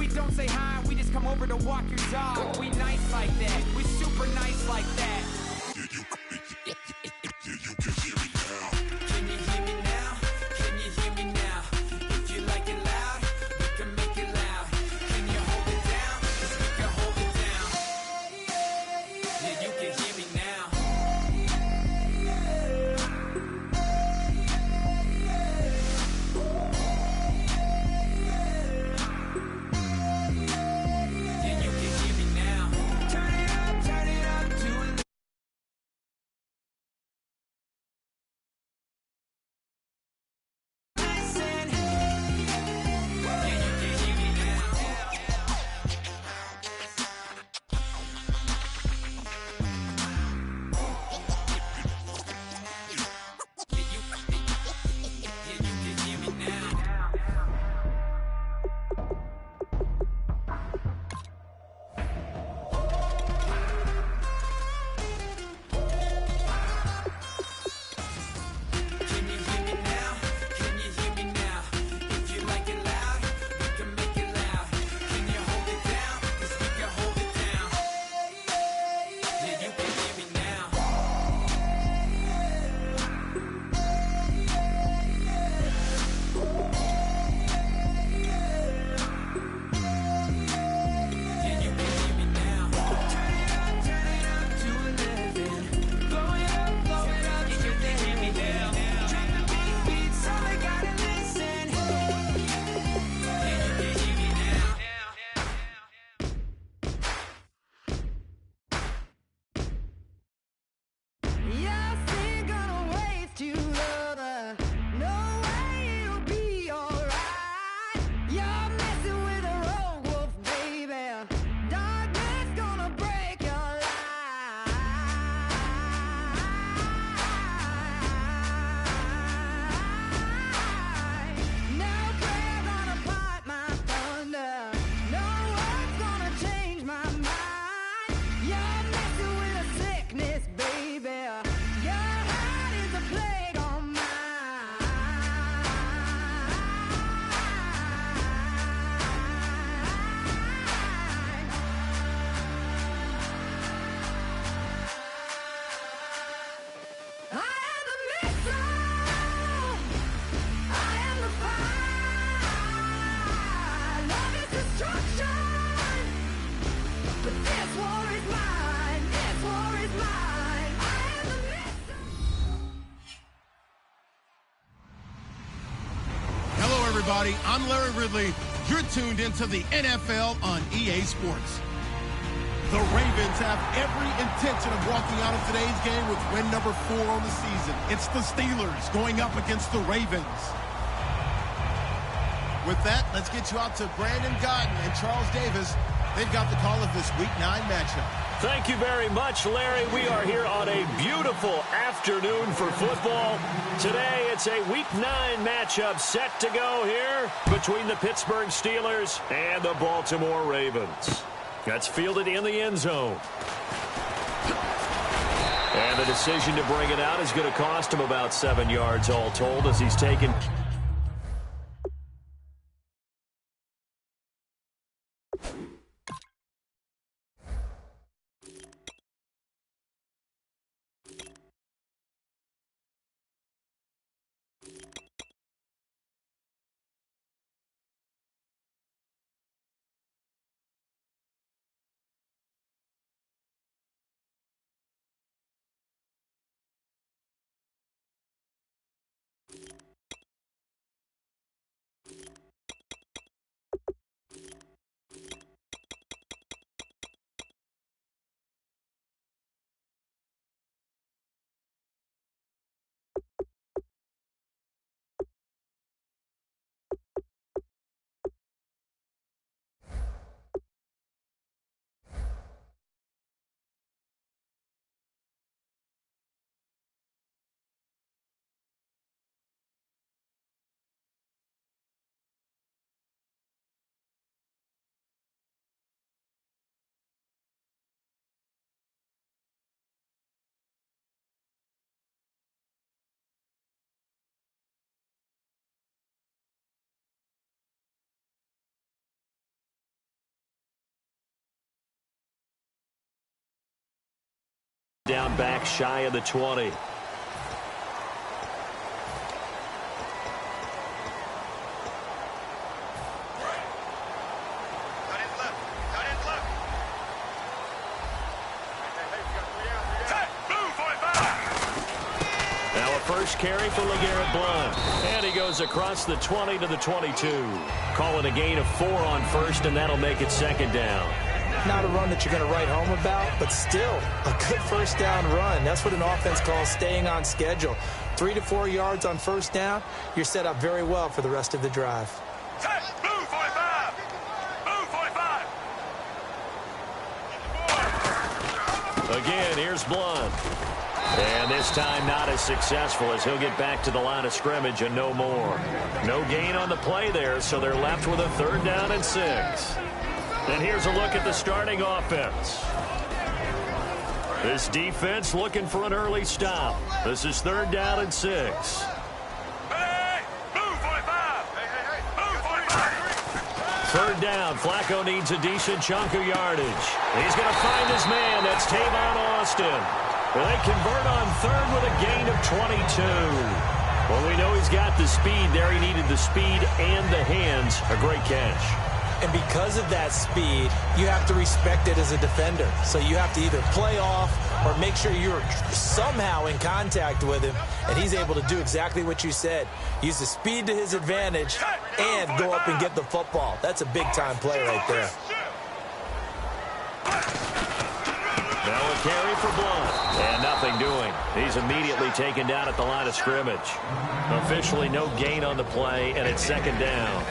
We don't say hi, we just come over to walk your dog. We nice like that, we super nice like that. You can hear me now. Can you hear me now? Can you hear me now? If you like it loud, we can make it loud. Can you hold it down? 'Cause we can hold it down. Yeah, you can hear me now. Yeah, you can hear me now. Turn it up to a listen. Yeah, you can hear me now. Yeah, you can hear me now. Can you hear me now? Can you hear me now? If you like it loud, we can make it loud. Can you hold it down? 'Cause we can hold it down. Yeah, you can hear me now. Yeah, you can hear me now. Turn it up to 11. Blow it up, you can hear me now. Drop the beat, so I gotta listen. Yeah, you can hear me now. You're still gonna waste you, lover. No way you'll be alright. You're messing with a rogue wolf, baby. Darkness gonna break your life. No prayer gonna fight my thunder. No one's gonna change my mind. You're messing with a sickness, baby. Your heart is a plague on mine. I am the missile. I am the fire. Love is destruction. But this war is mine. This war is mine. I am the missile. Hello, everybody. I'm Larry Ridley. You're tuned into the NFL on EA Sports. The Ravens have every intention of walking out of today's game with win number 4 on the season. It's the Steelers going up against the Ravens. With that, let's get you out to Brandon Godden and Charles Davis. They've got the call of this Week 9 matchup. Thank you very much, Larry. We are here on a beautiful afternoon for football. Today, it's a Week 9 matchup set to go here between the Pittsburgh Steelers and the Baltimore Ravens. That's fielded in the end zone. And the decision to bring it out is going to cost him about 7 yards all told as he's taken Down back shy of the 20. Now a first carry for LeGarrette Blount. And he goes across the 20 to the 22. Call it a gain of 4 on first, and that'll make it second down. Not a run that you're going to write home about, but still a good first down run. That's what an offense calls staying on schedule. 3 to 4 yards on first down, you're set up very well for the rest of the drive. Move 45! Move 45! Again, here's Blount. And this time not as successful as he'll get back to the line of scrimmage and no more. No gain on the play there, so they're left with a 3rd down and 6. And here's a look at the starting offense. This defense looking for an early stop. This is 3rd down and 6. Hey! Move 45! Hey! Move 45! 3rd down. Flacco needs a decent chunk of yardage. He's going to find his man. That's Tavon Austin. Well, they convert on 3rd with a gain of 22. Well, we know he's got the speed there. He needed the speed and the hands. A great catch. And because of that speed, you have to respect it as a defender. So you have to either play off or make sure you're somehow in contact with him. And he's able to do exactly what you said. Use the speed to his advantage and go up and get the football. That's a big-time play right there. Now a carry for Blount. And nothing doing. He's immediately taken down at the line of scrimmage. Officially no gain on the play, and it's 2nd down.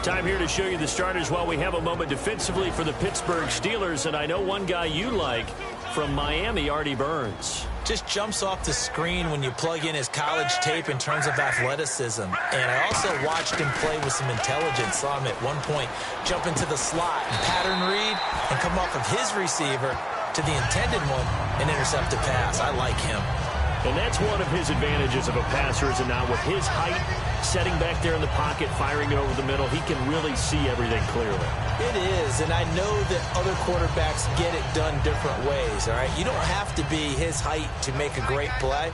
Time here to show you the starters while we have a moment defensively for the Pittsburgh Steelers. And I know one guy you like from Miami, Artie Burns. Just jumps off the screen when you plug in his college tape in terms of athleticism. And I also watched him play with some intelligence. Saw him at one point jump into the slot and pattern read and come off of his receiver to the intended one and intercept a pass. I like him. And that's one of his advantages of a passer, is now with his height, setting back there in the pocket, firing it over the middle, he can really see everything clearly. It is, and I know that other quarterbacks get it done different ways, all right? You don't have to be his height to make a great play,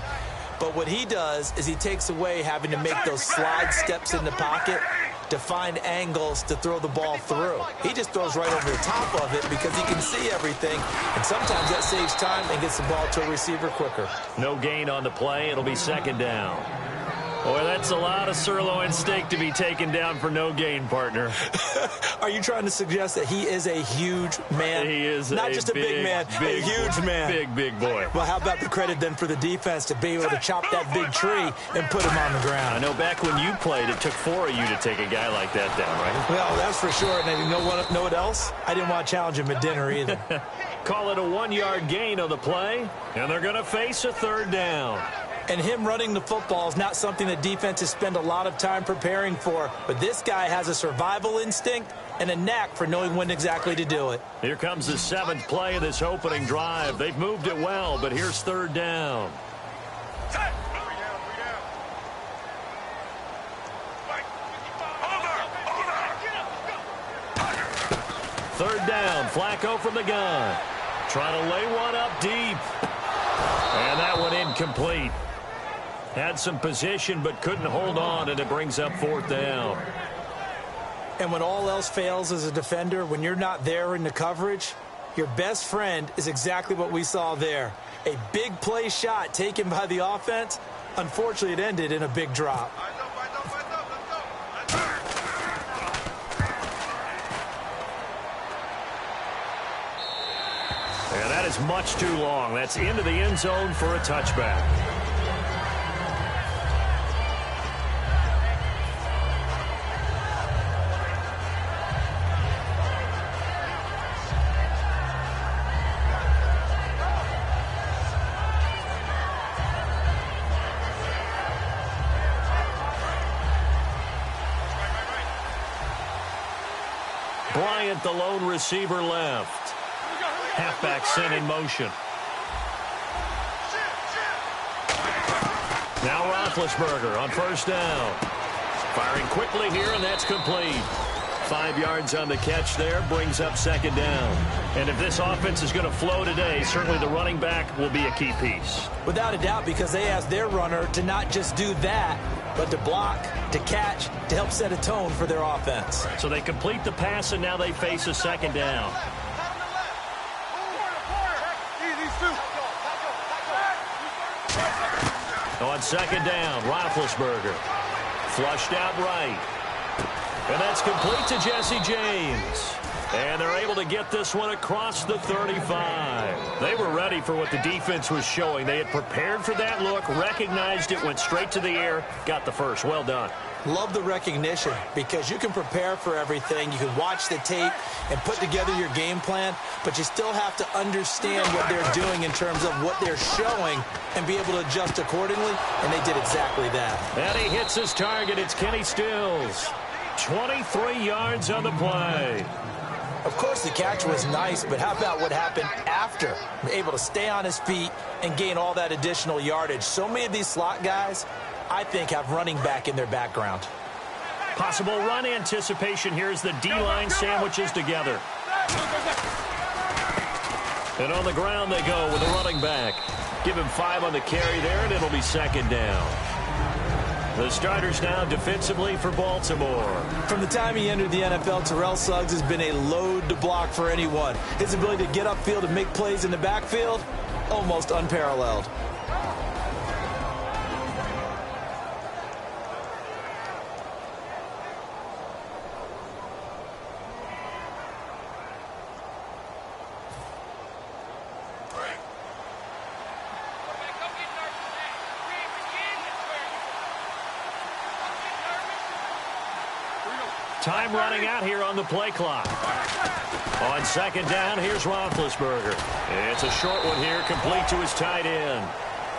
but what he does is he takes away having to make those slide steps in the pocket to find angles to throw the ball through. He just throws right over the top of it because he can see everything, and sometimes that saves time and gets the ball to a receiver quicker. No gain on the play. It'll be 2nd down. Boy, that's a lot of sirloin steak to be taken down for no gain, partner. Are you trying to suggest that he is a huge man? He is not just a big man, a huge man. Big boy. Well, how about the credit then for the defense to be able to chop that big tree and put him on the ground? I know back when you played, it took 4 of you to take a guy like that down, right? Well, that's for sure. And you know what else? I didn't want to challenge him at dinner either. Call it a 1-yard gain on the play, and they're going to face a 3rd down. And him running the football is not something that defenses spend a lot of time preparing for. But this guy has a survival instinct and a knack for knowing when exactly to do it. Here comes the 7th play of this opening drive. They've moved it well, but here's 3rd down. 3rd down, Flacco from the gun. Trying to lay one up deep. And that one incomplete. Had some position but couldn't hold on, and it brings up 4th down. And when all else fails as a defender, when you're not there in the coverage, your best friend is exactly what we saw there. A big play shot taken by the offense. Unfortunately, it ended in a big drop. And that is much too long. That's into the end zone for a touchback. Bryant, the lone receiver, left. Halfback sent in motion. Now Roethlisberger on 1st down. Firing quickly here, and that's complete. 5 yards on the catch there, brings up second down. And if this offense is going to flow today, certainly the running back will be a key piece. Without a doubt, because they asked their runner to not just do that, but to block, to catch, to help set a tone for their offense. So they complete the pass, and now they face a second down. On second down, Roethlisberger. Flushed out right. And that's complete to Jesse James. And they're able to get this one across the 35. They were ready for what the defense was showing. They had prepared for that look, recognized it, went straight to the air, got the first. Well done. Love the recognition, because you can prepare for everything. You can watch the tape and put together your game plan, but you still have to understand what they're doing in terms of what they're showing and be able to adjust accordingly, and they did exactly that. And he hits his target. It's Kenny Stills. 23 yards on the play. Of course, the catch was nice, but how about what happened after? Able to stay on his feet and gain all that additional yardage. So many of these slot guys, I think, have running back in their background. Possible run anticipation here as the D-line sandwiches together. And on the ground they go with a running back. Give him 5 on the carry there, and it'll be second down. The starters now defensively for Baltimore. From the time he entered the NFL, Terrell Suggs has been a load to block for anyone. His ability to get upfield and make plays in the backfield, almost unparalleled. Time running out here on the play clock. On second down, here's Roethlisberger. It's a short one here, complete to his tight end.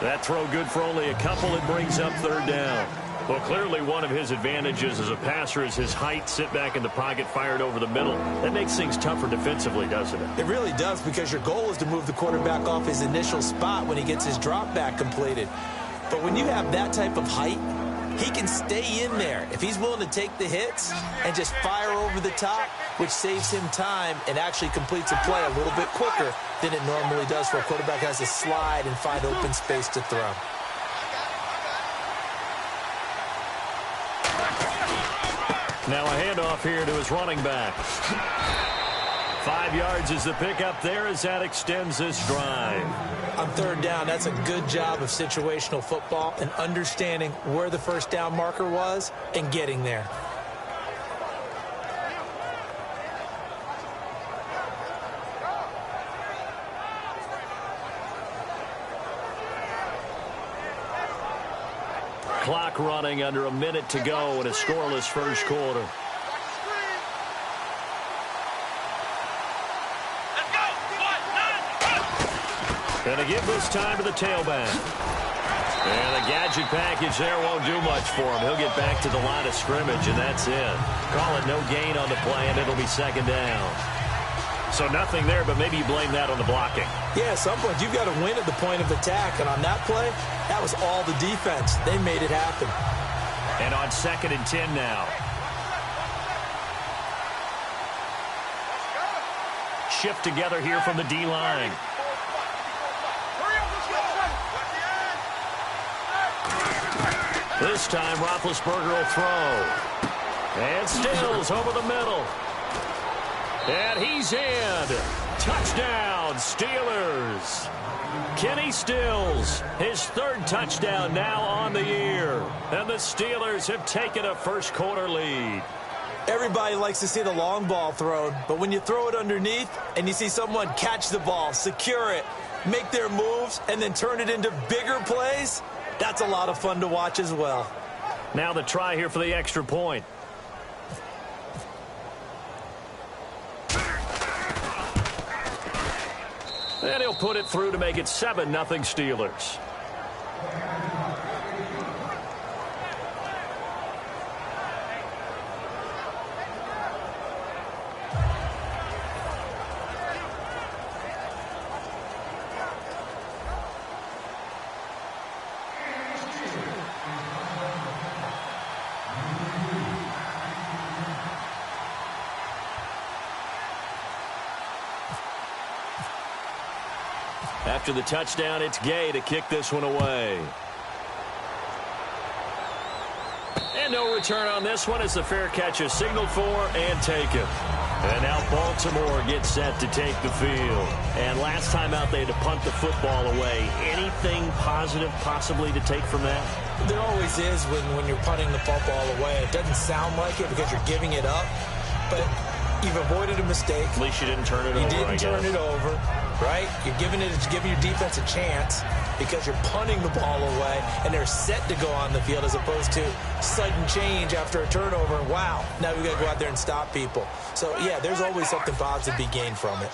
That throw good for only a couple. It brings up third down. Well, clearly one of his advantages as a passer is his height. Sit back in the pocket, fired over the middle. That makes things tougher defensively, doesn't it? It really does, because your goal is to move the quarterback off his initial spot when he gets his drop back completed. But when you have that type of height, he can stay in there if he's willing to take the hits and just fire over the top, which saves him time and actually completes a play a little bit quicker than it normally does for a quarterback who has to slide and find open space to throw. Now a handoff here to his running back. 5 yards is the pickup there as that extends this drive. On third down, that's a good job of situational football and understanding where the first down marker was and getting there. Clock running, under a minute to go in a scoreless first quarter. Gonna give this time to the tailback. And the gadget package there won't do much for him. He'll get back to the line of scrimmage, and that's it. Call it no gain on the play, and it'll be second down. So nothing there, but maybe you blame that on the blocking. Yeah, at some point you've got to win at the point of attack, and on that play, that was all the defense. They made it happen. And on 2nd and 10 now. Shift together here from the D-line. This time, Roethlisberger will throw. And Stills over the middle. And he's in. Touchdown, Steelers. Kenny Stills, his third touchdown now on the year. And the Steelers have taken a first quarter lead. Everybody likes to see the long ball thrown, but when you throw it underneath and you see someone catch the ball, secure it, make their moves, and then turn it into bigger plays, that's a lot of fun to watch as well. Now the try here for the extra point. And he'll put it through to make it 7-0 Steelers. After the touchdown, it's Gay to kick this one away. And no return on this one as the fair catch is signaled for and taken. And now Baltimore gets set to take the field. And last time out, they had to punt the football away. Anything positive possibly to take from that? There always is when you're punting the football away. It doesn't sound like it because you're giving it up, but you've avoided a mistake. At least you didn't turn it over, You didn't turn it over, right? You're giving your defense a chance because you're punting the ball away, and they're set to go on the field as opposed to sudden change after a turnover. And wow, now we got to go out there and stop people. So, yeah, there's always something positive to be gained from it.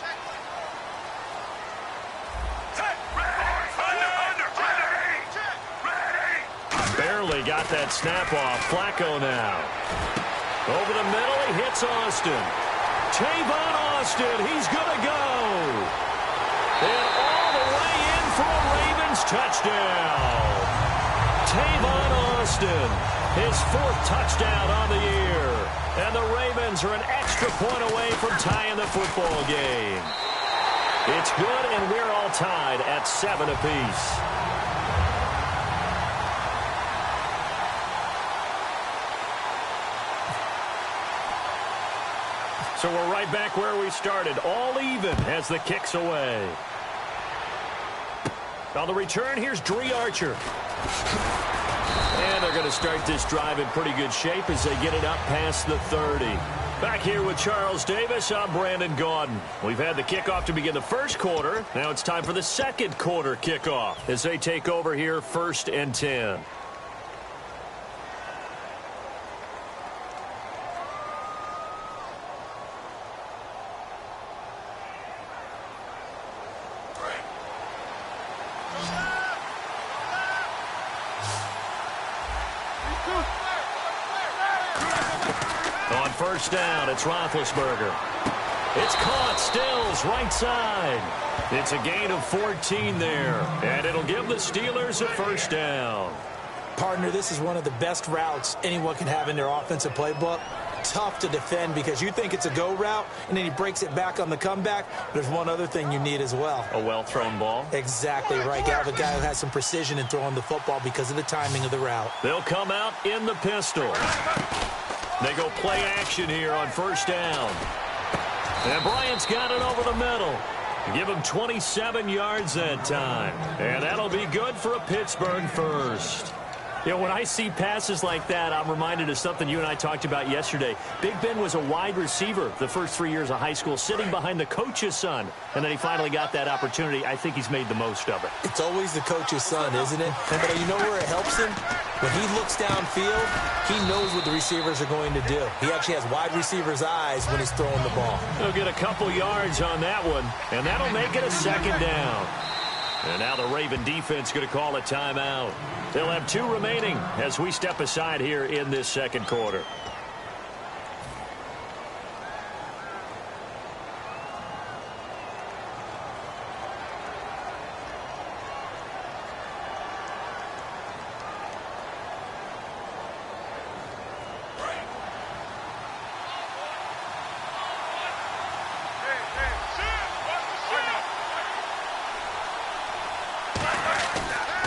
Barely got that snap off. Flacco now. Over the middle, he hits Austin. Tavon Austin, he's going to go. And all the way in for a Ravens touchdown. Tavon Austin, his 4th touchdown on the year. And the Ravens are an extra point away from tying the football game. It's good, and we're all tied at 7 apiece. So we're right back where we started, all even as the kick's away. On the return, here's Dree Archer. And they're going to start this drive in pretty good shape as they get it up past the 30. Back here with Charles Davis, I'm Brandon Gaudin. We've had the kickoff to begin the first quarter. Now it's time for the second quarter kickoff as they take over here 1st and 10. On first down, it's Roethlisberger. It's caught, Stills, right side. It's a gain of 14 there, and it'll give the Steelers a first down. Partner, this is one of the best routes anyone can have in their offensive playbook. Tough to defend because you think it's a go route, and then he breaks it back on the comeback. There's one other thing you need as well. A well-thrown ball. Exactly right. You have a guy who has some precision in throwing the football because of the timing of the route. They'll come out in the pistol. They go play action here on first down. And Bryant's got it over the middle. Give him 27 yards that time. And that'll be good for a Pittsburgh first. You know, when I see passes like that, I'm reminded of something you and I talked about yesterday. Big Ben was a wide receiver the first 3 years of high school, sitting behind the coach's son. And then he finally got that opportunity. I think he's made the most of it. It's always the coach's son, isn't it? But you know where it helps him? When he looks downfield, he knows what the receivers are going to do. He actually has wide receivers' eyes when he's throwing the ball. He'll get a couple yards on that one, and that'll make it a second down. And now the Raven defense going to call a timeout. They'll have 2 remaining as we step aside here in this second quarter.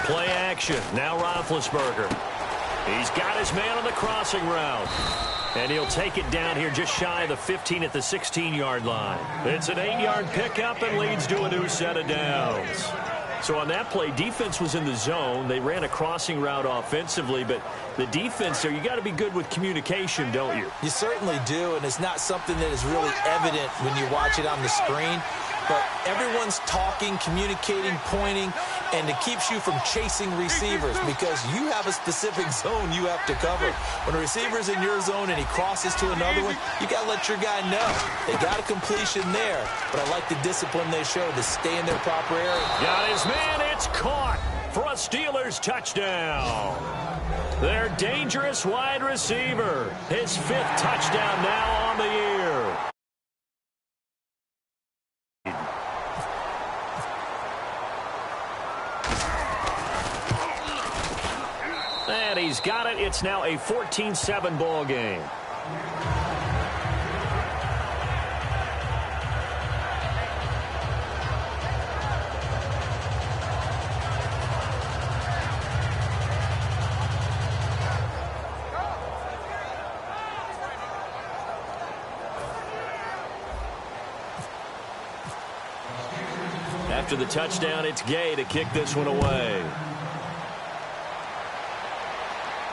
Play action. Now Roethlisberger. He's got his man on the crossing route. And he'll take it down here just shy of the 15 at the 16-yard line. It's an 8-yard pickup and leads to a new set of downs. So on that play, defense was in the zone. They ran a crossing route offensively, but the defense there, you got to be good with communication, don't you? You certainly do, and it's not something that is really evident when you watch it on the screen. But everyone's talking, communicating, pointing, and it keeps you from chasing receivers because you have a specific zone you have to cover. When a receiver's in your zone and he crosses to another one, you got to let your guy know. They got a completion there, but I like the discipline they showed to stay in their proper area. Got his man. It's caught for a Steelers touchdown. Their dangerous wide receiver. His 5th touchdown now on the year. And he's got it. It's now a 14-7 ball game. After the touchdown, it's Gay to kick this one away.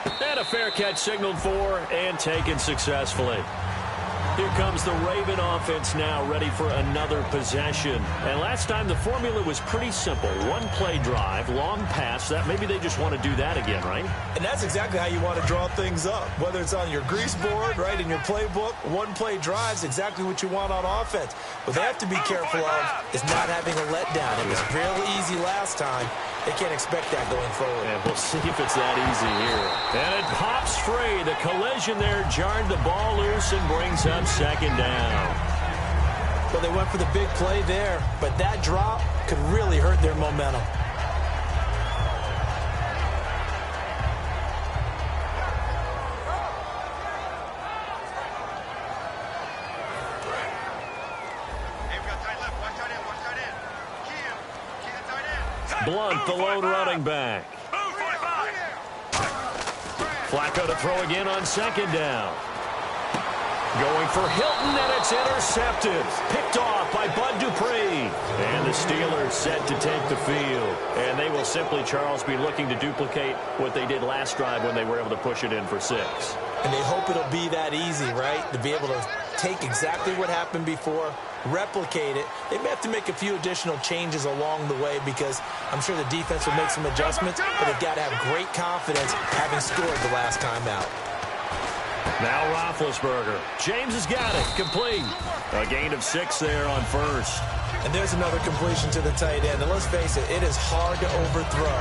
And a fair catch signaled for and taken successfully. Here comes the Raven offense now, ready for another possession. And last time the formula was pretty simple. One-play drive, long pass. That maybe they just want to do that again, right? And that's exactly how you want to draw things up. Whether it's on your grease board, right, in your playbook, one-play drive is exactly what you want on offense. What they have to be careful of is not having a letdown. It was fairly easy last time. They can't expect that going forward. And we'll see if it's that easy here. And it pops free. The collision there jarred the ball loose and brings up second down. Well, they went for the big play there, but that drop could really hurt their momentum. Blunt, the lone running back. Flacco to throw again on second down. Going for Hilton, and it's intercepted. Picked off by Bud Dupree. And the Steelers set to take the field. And they will simply, Charles, be looking to duplicate what they did last drive when they were able to push it in for 6. And they hope it'll be that easy, right? To be able to take exactly what happened before, replicate it. They may have to make a few additional changes along the way because I'm sure the defense will make some adjustments, but they've got to have great confidence having scored the last time out. Now Roethlisberger. James has got it. Complete. A gain of 6 there on first. And there's another completion to the tight end. And let's face it, it is hard to overthrow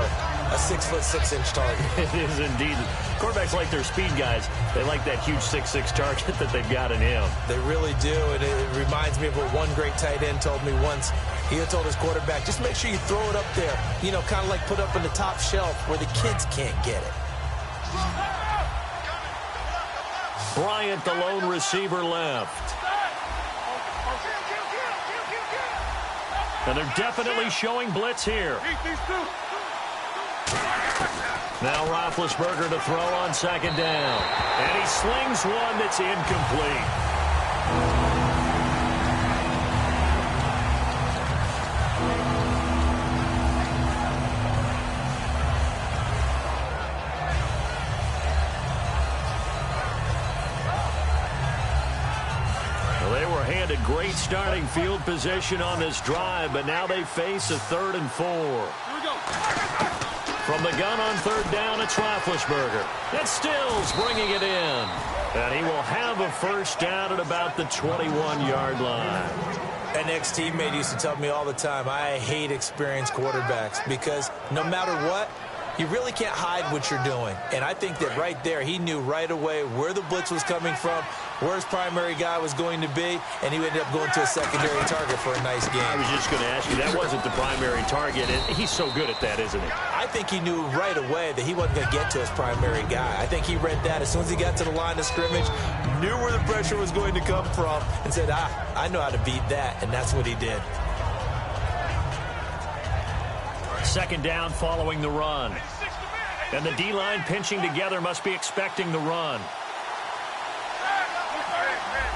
a 6'6" target. It is indeed. Quarterbacks like their speed guys. They like that huge 6'6" target that they've got in him. They really do. And it reminds me of what one great tight end told me once. He had told his quarterback, just make sure you throw it up there. You know, kind of like put up on the top shelf where the kids can't get it. Bryant, the lone receiver, left. And they're definitely showing blitz here. Now Roethlisberger to throw on second down. And he slings one that's incomplete. Great starting field position on this drive, but now they face a 3rd and 4. From the gun on 3rd down, it's Roethlisberger. It's Stills bringing it in. And he will have a first down at about the 21-yard line. An ex-teammate used to tell me all the time, I hate experienced quarterbacks because no matter what, you really can't hide what you're doing. And I think that right there, he knew right away where the blitz was coming from, where his primary guy was going to be, and he ended up going to a secondary target for a nice game. I was just going to ask you, that wasn't the primary target, and he's so good at that, isn't he? I think he knew right away that he wasn't going to get to his primary guy. I think he read that as soon as he got to the line of scrimmage, knew where the pressure was going to come from, and said, I know how to beat that, and that's what he did. Second down following the run. And the D-line pinching together must be expecting the run.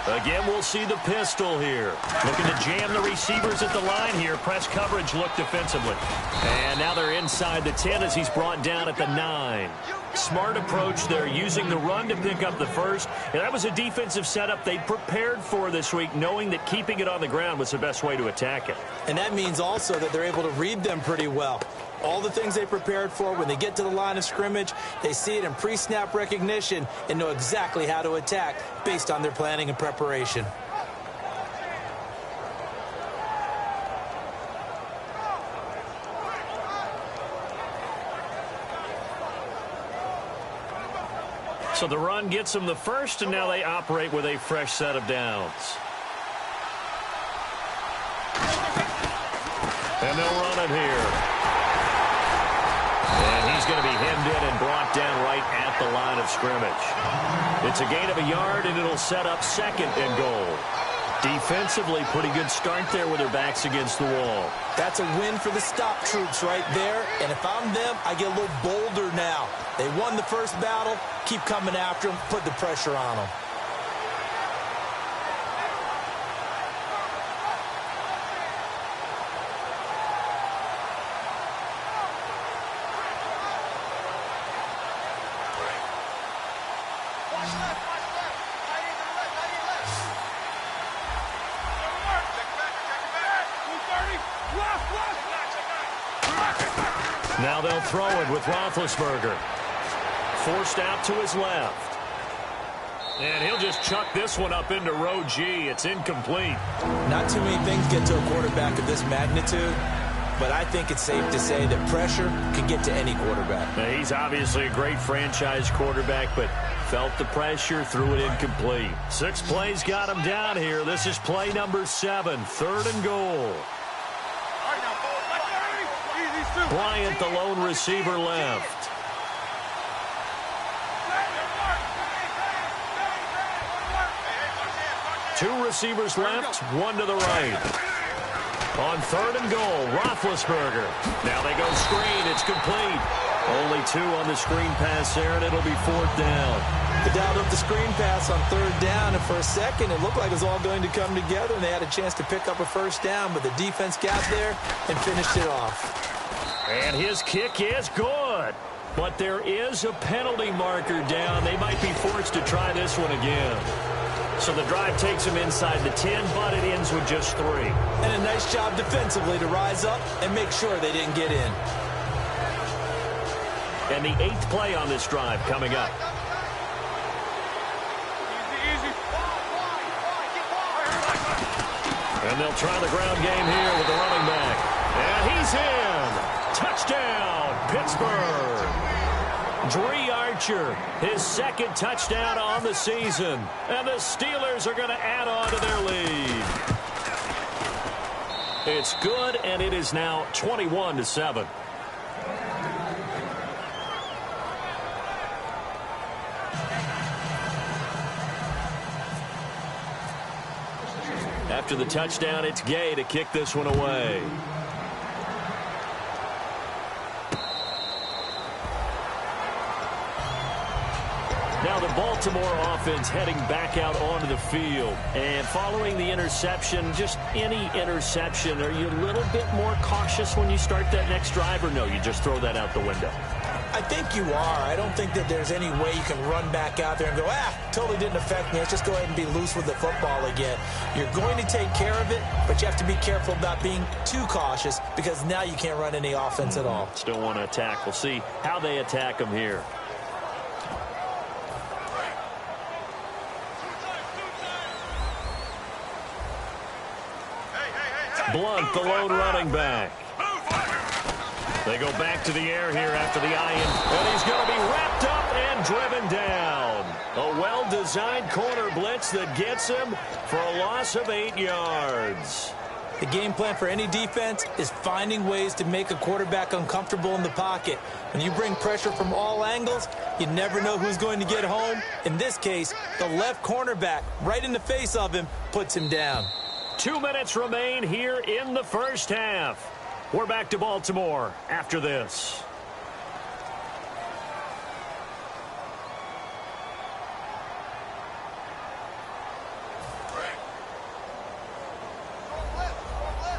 Again, we'll see the pistol here. Looking to jam the receivers at the line here. Press coverage look defensively. And now they're inside the 10 as he's brought down at the 9. Smart approach there, using the run to pick up the first. And that was a defensive setup they prepared for this week, knowing that keeping it on the ground was the best way to attack it. And that means also that they're able to read them pretty well. All the things they prepared for, when they get to the line of scrimmage, they see it in pre-snap recognition and know exactly how to attack based on their planning and preparation. So the run gets them the first, and now they operate with a fresh set of downs. And they'll run it here. And he's going to be hemmed in and brought down right at the line of scrimmage. It's a gain of a yard, and it'll set up 2nd and goal. Defensively, pretty good start there with their backs against the wall. That's a win for the stop troops right there. And if I'm them, I get a little bolder now. They won the first battle. Keep coming after them. Put the pressure on them. Now they'll throw it with Roethlisberger. Forced out to his left. And he'll just chuck this one up into row G. It's incomplete. Not too many things get to a quarterback of this magnitude, but I think it's safe to say that pressure can get to any quarterback. Now, he's obviously a great franchise quarterback, but felt the pressure, threw it incomplete. 6 plays got him down here. This is play number 7, 3rd and goal. Bryant, the lone receiver, left. 2 receivers left, 1 to the right. On 3rd and goal, Roethlisberger. Now they go screen. It's complete. Only 2 on the screen pass there, and it'll be 4th down. They dialed up the screen pass on 3rd down, and for a second, it looked like it was all going to come together, and they had a chance to pick up a 1st down, but the defense got there and finished it off. And his kick is good. But there is a penalty marker down. They might be forced to try this one again. So the drive takes them inside the 10, but it ends with just 3. And a nice job defensively to rise up and make sure they didn't get in. And the 8th play on this drive coming up. And they'll try the ground game here with the running back. And he's in. Touchdown, Pittsburgh. Dree Archer, his 2nd touchdown on the season. And the Steelers are going to add on to their lead. It's good, and it is now 21-7. After the touchdown, it's Gay to kick this one away. Now the Baltimore offense heading back out onto the field. And following the interception, just any interception, are you a little bit more cautious when you start that next drive, or no, you just throw that out the window? I think you are. I don't think that there's any way you can run back out there and go, totally didn't affect me. Let's just go ahead and be loose with the football again. You're going to take care of it, but you have to be careful about being too cautious because now you can't run any offense at all. Still want to attack. We'll see how they attack them here. Blunt, the lone running back. They go back to the air here after the eye-in, and he's going to be wrapped up and driven down. A well-designed corner blitz that gets him for a loss of 8 yards. The game plan for any defense is finding ways to make a quarterback uncomfortable in the pocket. When you bring pressure from all angles, you never know who's going to get home. In this case, the left cornerback, right in the face of him, puts him down. 2 minutes remain here in the first half. We're back to Baltimore after this.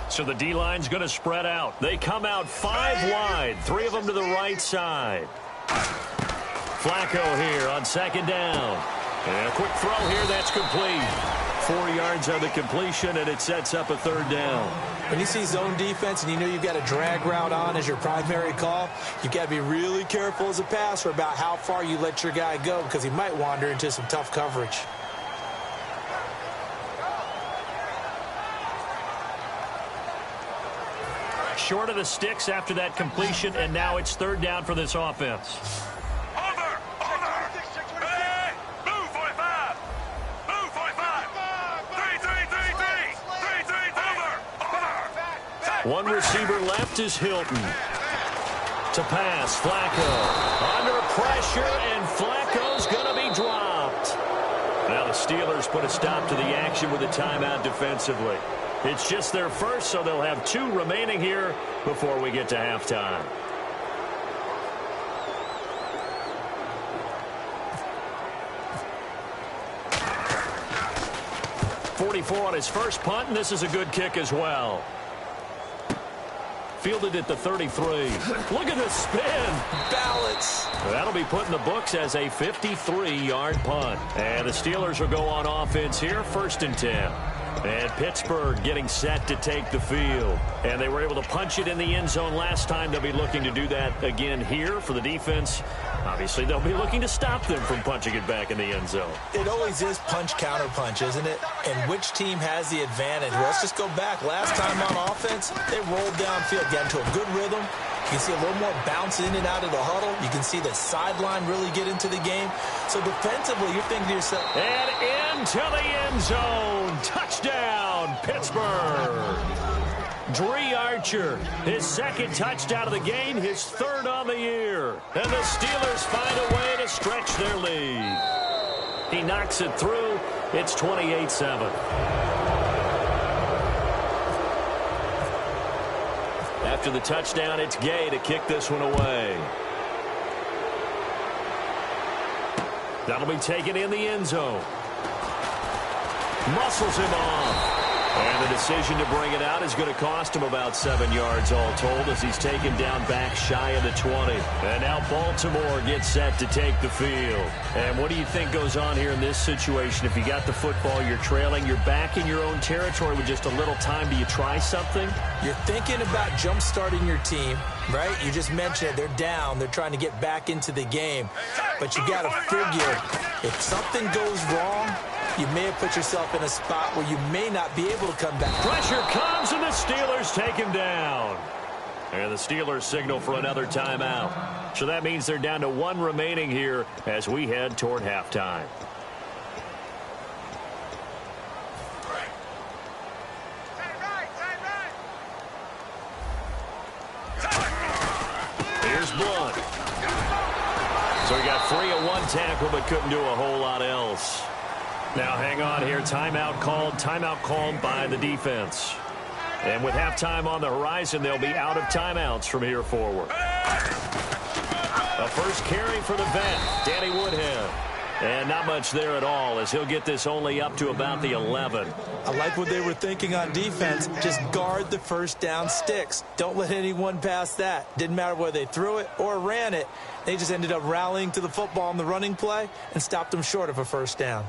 So the D-line's going to spread out. They come out 5 wide, 3 of them to the right side. Flacco here on 2nd down. And a quick throw here, that's complete. 4 yards on the completion, and it sets up a 3rd down. When you see zone defense and you know you've got a drag route on as your primary call, you've got to be really careful as a passer about how far you let your guy go because he might wander into some tough coverage. Short of the sticks after that completion, and now it's 3rd down for this offense. One receiver left is Hilton. To pass, Flacco. Under pressure, and Flacco's going to be dropped. Now the Steelers put a stop to the action with a timeout defensively. It's just their first, so they'll have 2 remaining here before we get to halftime. .44 on his first punt, and this is a good kick as well. Fielded at the 33. Look at the spin. Balance. That'll be put in the books as a 53-yard punt. And the Steelers will go on offense here, 1st and 10. And Pittsburgh getting set to take the field. And they were able to punch it in the end zone last time. They'll be looking to do that again here for the defense. Obviously, they'll be looking to stop them from punching it back in the end zone. It always is punch-counter-punch, isn't it? And which team has the advantage? Well, let's just go back. Last time on offense, they rolled downfield, got into a good rhythm. You can see a little more bounce in and out of the huddle. You can see the sideline really get into the game. So defensively, you're thinking to yourself, and into the end zone. Touchdown, Pittsburgh. Dree Archer, his second touchdown of the game, his third on the year. And the Steelers find a way to stretch their lead. He knocks it through. It's 28-7. After the touchdown, it's Gay to kick this one away. That'll be taken in the end zone. Muscles him off. And the decision to bring it out is going to cost him about 7 yards all told as he's taken down back shy of the 20. And now Baltimore gets set to take the field. And what do you think goes on here in this situation? If you got the football, you're trailing, you're back in your own territory with just a little time. Do you try something? You're thinking about jump-starting your team, right? You just mentioned it. They're down. They're trying to get back into the game. But you got to figure if something goes wrong, you may have put yourself in a spot where you may not be able to come back. Pressure comes, and the Steelers take him down. And the Steelers signal for another timeout. So that means they're down to one remaining here as we head toward halftime. Here's Blunt. So he got free of one tackle but couldn't do a whole lot else. Now hang on here. Timeout called by the defense. And with halftime on the horizon, they'll be out of timeouts from here forward. A first carry for the vet, Danny Woodhead. And not much there at all as he'll get this only up to about the 11. I like what they were thinking on defense. Just guard the first down sticks. Don't let anyone pass that. Didn't matter whether they threw it or ran it. They just ended up rallying to the football on the running play and stopped them short of a first down.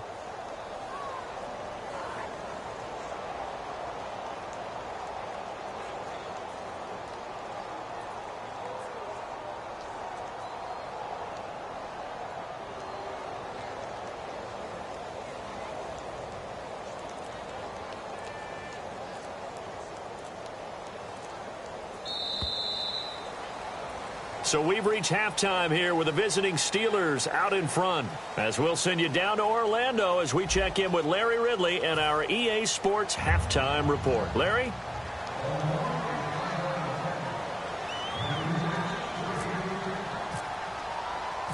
So we've reached halftime here with the visiting Steelers out in front. As we'll send you down to Orlando as we check in with Larry Ridley and our EA Sports Halftime Report. Larry?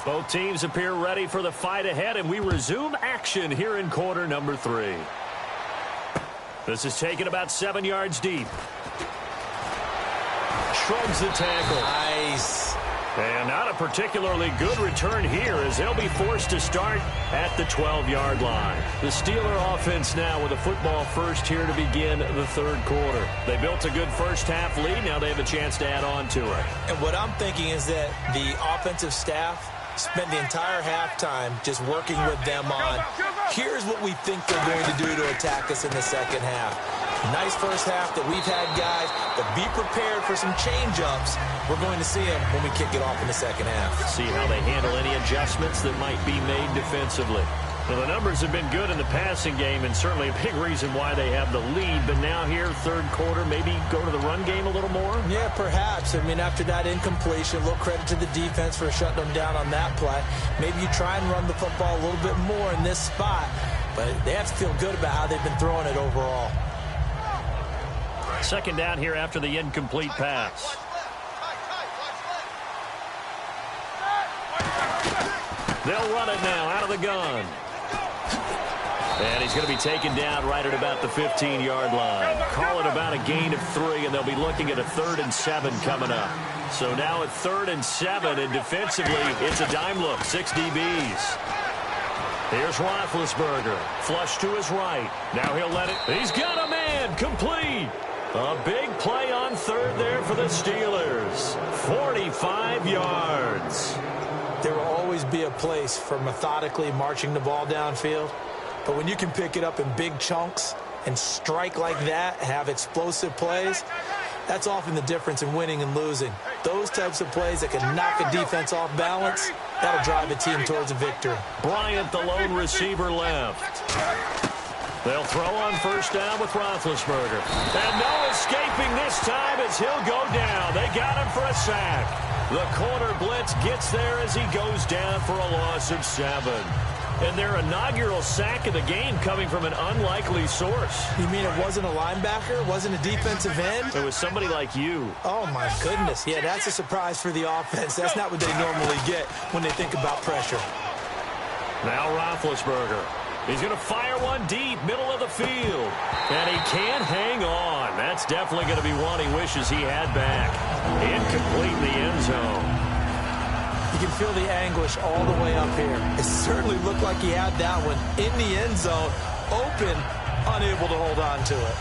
Both teams appear ready for the fight ahead, and we resume action here in quarter number 3. This is taken about 7 yards deep. Shrugs the tackle. Nice. And not a particularly good return here as they'll be forced to start at the 12-yard line. The Steeler offense now with a football first here to begin the third quarter. They built a good first-half lead. Now they have a chance to add on to it. And what I'm thinking is that the offensive staff spent the entire halftime just working with them on, here's what we think they're going to do to attack us in the second half. Nice first half that we've had, guys, but be prepared for some change-ups. We're going to see them when we kick it off in the second half. See how they handle any adjustments that might be made defensively. Well, the numbers have been good in the passing game and certainly a big reason why they have the lead. But now here, third quarter, maybe go to the run game a little more? Yeah, perhaps. I mean, after that incompletion, a little credit to the defense for shutting them down on that play. Maybe you try and run the football a little bit more in this spot. But they have to feel good about how they've been throwing it overall. Second down here after the incomplete pass. They'll run it now out of the gun. And he's going to be taken down right at about the 15-yard line. Call it about a gain of 3, and they'll be looking at a 3rd and 7 coming up. So now at 3rd and 7, and defensively, it's a dime look, 6 DBs. Here's Roethlisberger, flush to his right. Now he'll let it. He's got a man, complete. A big play on 3rd there for the Steelers. 45 yards. There will always be a place for methodically marching the ball downfield. But when you can pick it up in big chunks, and strike like that, have explosive plays, that's often the difference in winning and losing. Those types of plays that can knock a defense off balance, that'll drive a team towards a victory. Bryant, the lone receiver, left. They'll throw on first down with Roethlisberger. And no escaping this time as he'll go down. They got him for a sack. The corner blitz gets there as he goes down for a loss of 7. And their inaugural sack of the game coming from an unlikely source. You mean it wasn't a linebacker? It wasn't a defensive end? It was somebody like you. Oh, my goodness. Yeah, that's a surprise for the offense. That's not what they normally get when they think about pressure. Now Roethlisberger. He's going to fire one deep, middle of the field. And he can't hang on. That's definitely going to be one he wishes he had back. Incomplete in the end zone. You can feel the anguish all the way up here. It certainly looked like he had that one in the end zone, open, unable to hold on to it.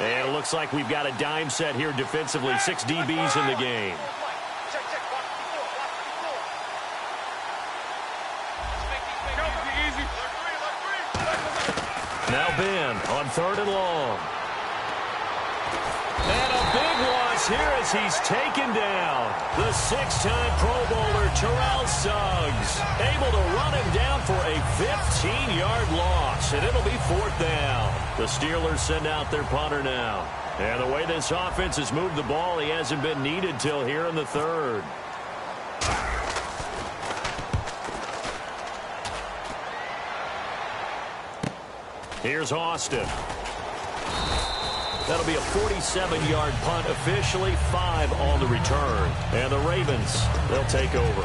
And it looks like we've got a dime set here defensively. 6 DBs in the game. Now Ben on 3rd and long. And a big loss here as he's taken down. The 6-time Pro Bowler Terrell Suggs able to run him down for a 15-yard loss. And it'll be 4th down. The Steelers send out their punter now. And the way this offense has moved the ball, he hasn't been needed till here in the 3rd. Here's Austin. That'll be a 47-yard punt, officially 5 on the return. And the Ravens, they'll take over.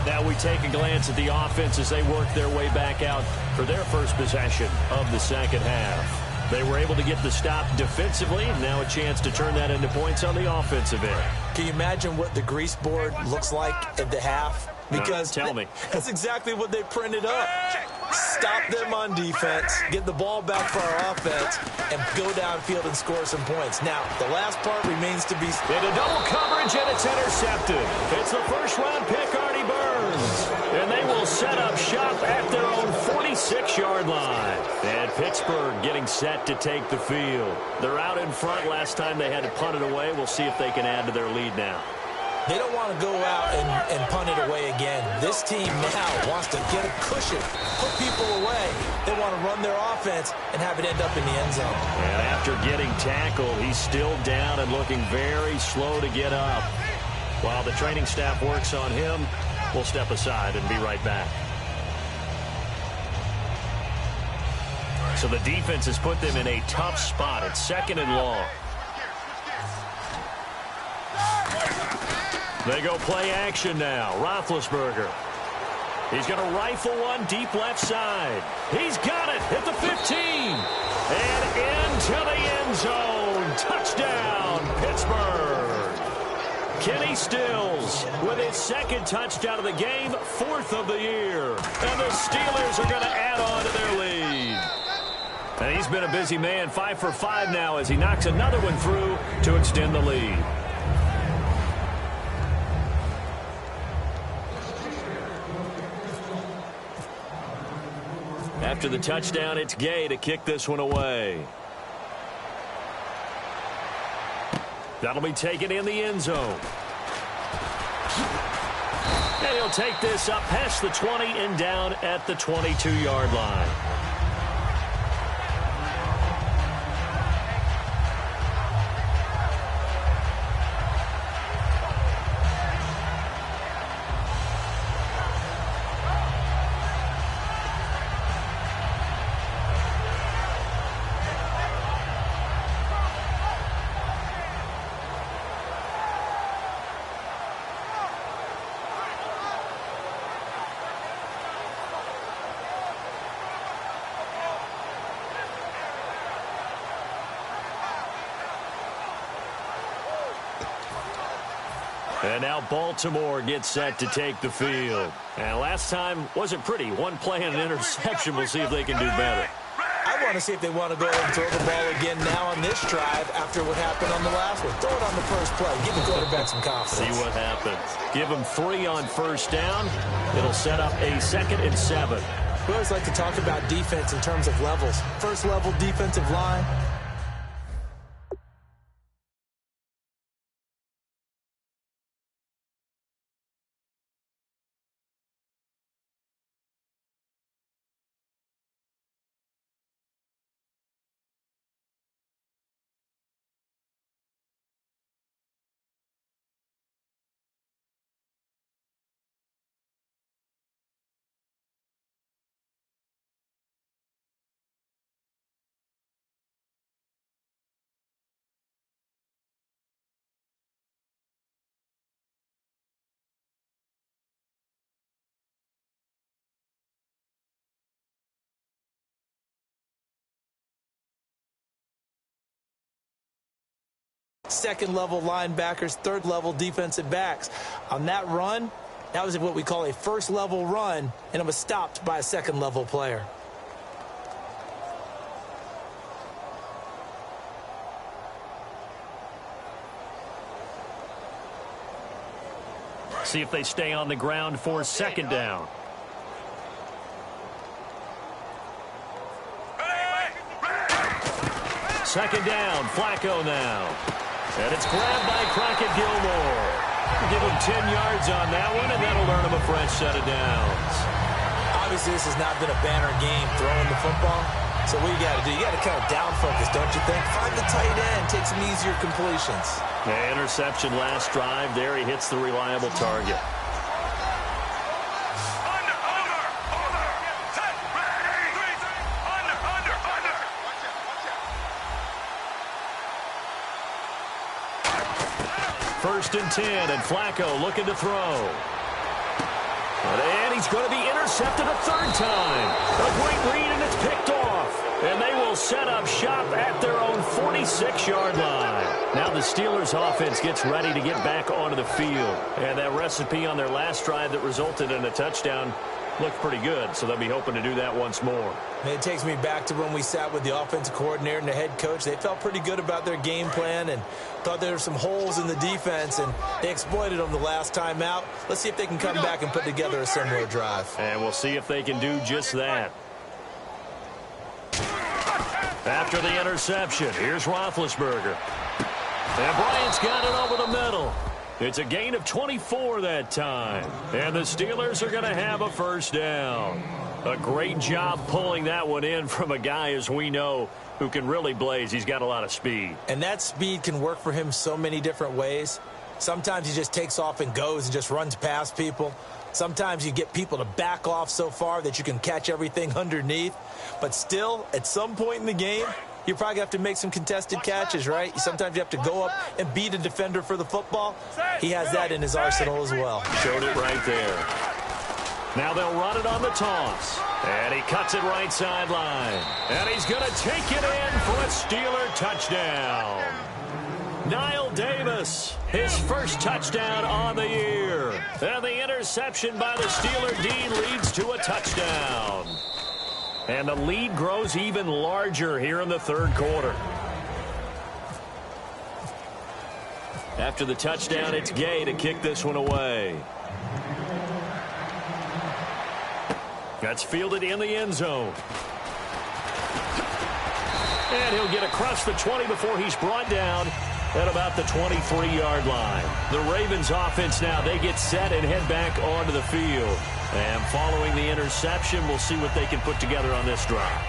Now we take a glance at the offense as they work their way back out for their first possession of the second half. They were able to get the stop defensively. Now a chance to turn that into points on the offensive end. Can you imagine what the grease board looks like at the half? Because tell me. That's exactly what they printed up. Stop them on defense, get the ball back for our offense, and go downfield and score some points. Now, the last part remains to be... Into double coverage, and it's intercepted. It's the first-round pick, Artie Burns. And they will set up shop at their own 46-yard line. And Pittsburgh getting set to take the field. They're out in front. Last time they had to punt it away. We'll see if they can add to their lead now. They don't want to go out and punt it away again. This team now wants to get a cushion, put people away. They want to run their offense and have it end up in the end zone. And after getting tackled, he's still down and looking very slow to get up. While the training staff works on him, we'll step aside and be right back. So the defense has put them in a tough spot. It's 2nd and long. They go play action now. Roethlisberger. He's going to rifle one deep left side. He's got it at the 15. And into the end zone. Touchdown, Pittsburgh. Kenny Stills with his 2nd touchdown of the game, 4th of the year. And the Steelers are going to add on to their lead. And he's been a busy man, 5 for 5 now as he knocks another one through to extend the lead. After the touchdown, it's Gay to kick this one away. That'll be taken in the end zone. And he'll take this up past the 20 and down at the 22-yard line. And now Baltimore gets set to take the field. And last time wasn't pretty. One play and an interception. We'll see if they can do better. I I want to see if they want to go ahead and throw the ball again now on this drive after what happened on the last one. Throw it on the first play. Give the quarterback some confidence. See what happens. Give him 3 on first down. It'll set up a 2nd and 7. We always like to talk about defense in terms of levels. First level defensive line. Second-level linebackers, third-level defensive backs. On that run, that was what we call a first-level run, and it was stopped by a second-level player. See if they stay on the ground for 2nd down. Second down, Flacco now. And it's grabbed by Crockett Gilmore. Give him 10 yards on that one, and that'll earn him a fresh set of downs. Obviously, this has not been a banner game throwing the football. So what you got to do, you got to kind of down focus, don't you think? Find the tight end, take some easier completions. Yeah, interception last drive. There he hits the reliable target. First and 10, and Flacco looking to throw. And he's going to be intercepted a 3rd time. A great read, and it's picked off. And they will set up shop at their own 46-yard line. Now the Steelers' offense gets ready to get back onto the field. And that recipe on their last drive that resulted in a touchdown looked pretty good, so they'll be hoping to do that once more. And it takes me back to when we sat with the offensive coordinator and the head coach. They felt pretty good about their game plan and thought there were some holes in the defense, and they exploited them the last time out. Let's see if they can come back and put together a similar drive. And we'll see if they can do just that. After the interception, here's Roethlisberger. And Bryant's got it over the middle. It's a gain of 24 that time. And the Steelers are going to have a first down. A great job pulling that one in from a guy, as we know, who can really blaze. He's got a lot of speed. And that speed can work for him so many different ways. Sometimes he just takes off and goes and just runs past people. Sometimes you get people to back off so far that you can catch everything underneath. But still, at some point in the game, you probably have to make some contested catches, right? Sometimes you have to go up and beat a defender for the football. He has that in his arsenal as well. Showed it right there. Now they'll run it on the toss. And he cuts it right sideline. And he's going to take it in for a Steeler touchdown. Niall Davis, his first touchdown on the year. And the interception by the Steeler D leads to a touchdown. And the lead grows even larger here in the 3rd quarter. After the touchdown, it's Gay to kick this one away. That's fielded in the end zone. And he'll get across the 20 before he's brought down at about the 23-yard line. The Ravens offense now, they get set and head back onto the field. And following the interception, we'll see what they can put together on this drive.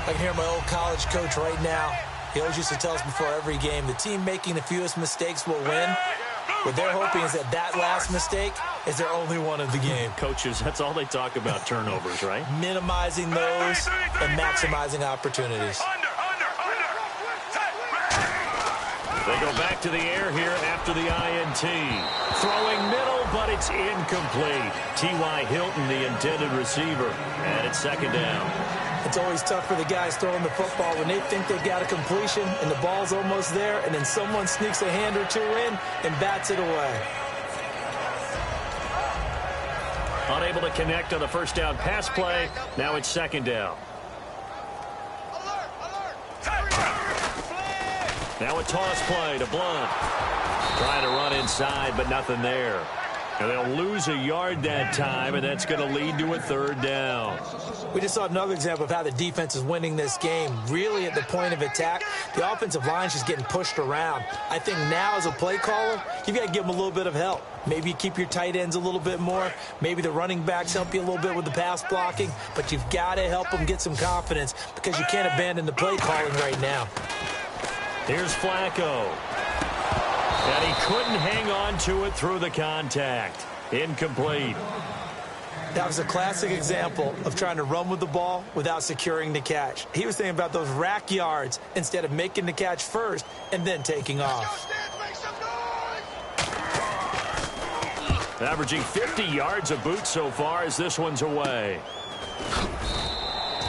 I can hear my old college coach right now. He always used to tell us before every game, the team making the fewest mistakes will win. What they're hoping is that last mistake is their only one of the game. Coaches, that's all they talk about, turnovers, right? Minimizing those and maximizing opportunities. They go back to the air here after the INT. Throwing middle, but it's incomplete. T.Y. Hilton, the intended receiver, and it's 2nd down. It's always tough for the guys throwing the football when they think they've got a completion and the ball's almost there, and then someone sneaks a hand or two in and bats it away. Unable to connect on the first down pass play. Now it's 2nd down. Now a toss play to Blunt. Trying to run inside, but nothing there. And they'll lose a yard that time, and that's going to lead to a third down. We just saw another example of how the defense is winning this game. Really at the point of attack, the offensive line is just getting pushed around. I think now as a play caller, you've got to give them a little bit of help. Maybe you keep your tight ends a little bit more. Maybe the running backs help you a little bit with the pass blocking. But you've got to help them get some confidence because you can't abandon the play calling right now. Here's Flacco. And he couldn't hang on to it through the contact. Incomplete. That was a classic example of trying to run with the ball without securing the catch. He was thinking about those rack yards instead of making the catch first and then taking off. Averaging 50 yards a boot so far as this one's away.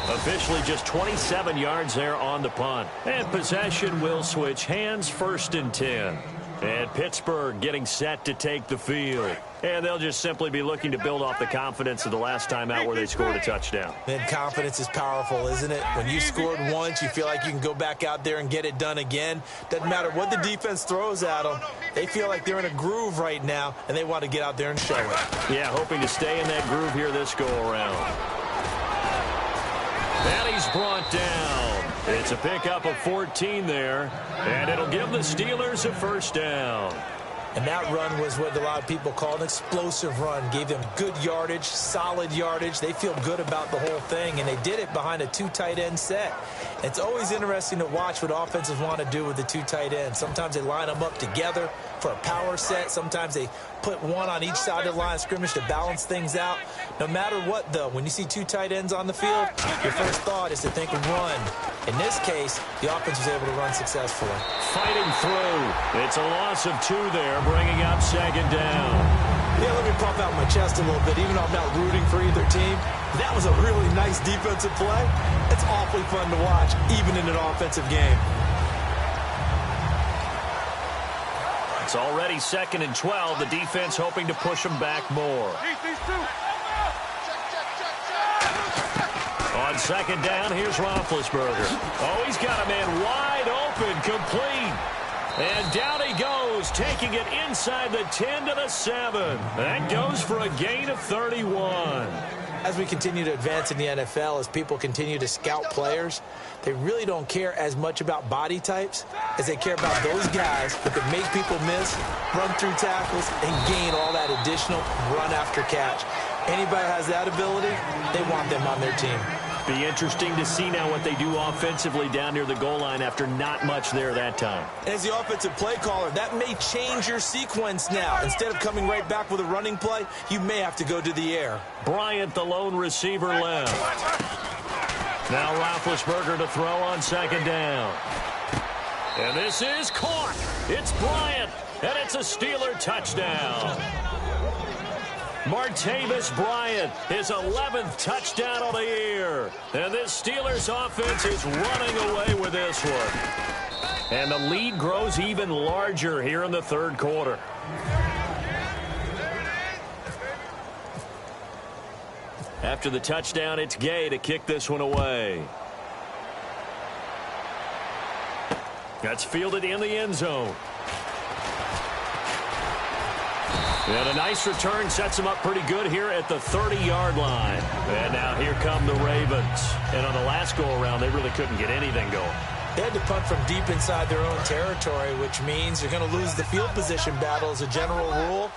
Officially just 27 yards there on the punt. And possession will switch hands, 1st and 10. And Pittsburgh getting set to take the field. And they'll just simply be looking to build off the confidence of the last time out where they scored a touchdown. And confidence is powerful, isn't it? When you scored once, you feel like you can go back out there and get it done again. Doesn't matter what the defense throws at them. They feel like they're in a groove right now, and they want to get out there and show it. Yeah, hoping to stay in that groove here this go-around. And he's brought down. It's a pickup of 14 there, and it'll give the Steelers a first down. And that run was what a lot of people call an explosive run. Gave them good yardage, solid yardage. They feel good about the whole thing, and they did it behind a 2 tight end set. It's always interesting to watch what offenses want to do with the 2 tight ends. Sometimes they line them up together for a power set. Sometimes they put one on each side of the line of scrimmage to balance things out. No matter what, though, when you see 2 tight ends on the field, your first thought is to think of run. In this case, the offense was able to run successfully. Fighting through. It's a loss of 2 there, bringing up 2nd down. Yeah, let me pump out my chest a little bit, even though I'm not rooting for either team. That was a really nice defensive play. It's awfully fun to watch, even in an offensive game. It's already 2nd and 12. The defense hoping to push them back more. On 2nd down, here's Roethlisberger. Oh, he's got a man wide open, complete. And down he goes, taking it inside the 10 to the 7. That goes for a gain of 31. As we continue to advance in the NFL, as people continue to scout players, they really don't care as much about body types as they care about those guys who can make people miss, run through tackles, and gain all that additional run after catch. Anybody has that ability, they want them on their team. Be interesting to see now what they do offensively down near the goal line after not much there that time. As the offensive play caller, that may change your sequence now. Instead of coming right back with a running play, you may have to go to the air. Bryant, the lone receiver, left. Now Roethlisberger to throw on 2nd down. And this is caught. It's Bryant, and it's a Steeler touchdown. Martavis Bryant, his 11th touchdown of the year. And this Steelers offense is running away with this one. And the lead grows even larger here in the 3rd quarter. After the touchdown, it's Gay to kick this one away. That's fielded in the end zone. And a nice return sets them up pretty good here at the 30-yard line. And now here come the Ravens. And on the last go-around, they really couldn't get anything going. They had to punt from deep inside their own territory, which means you're going to lose the field position battle as a general rule.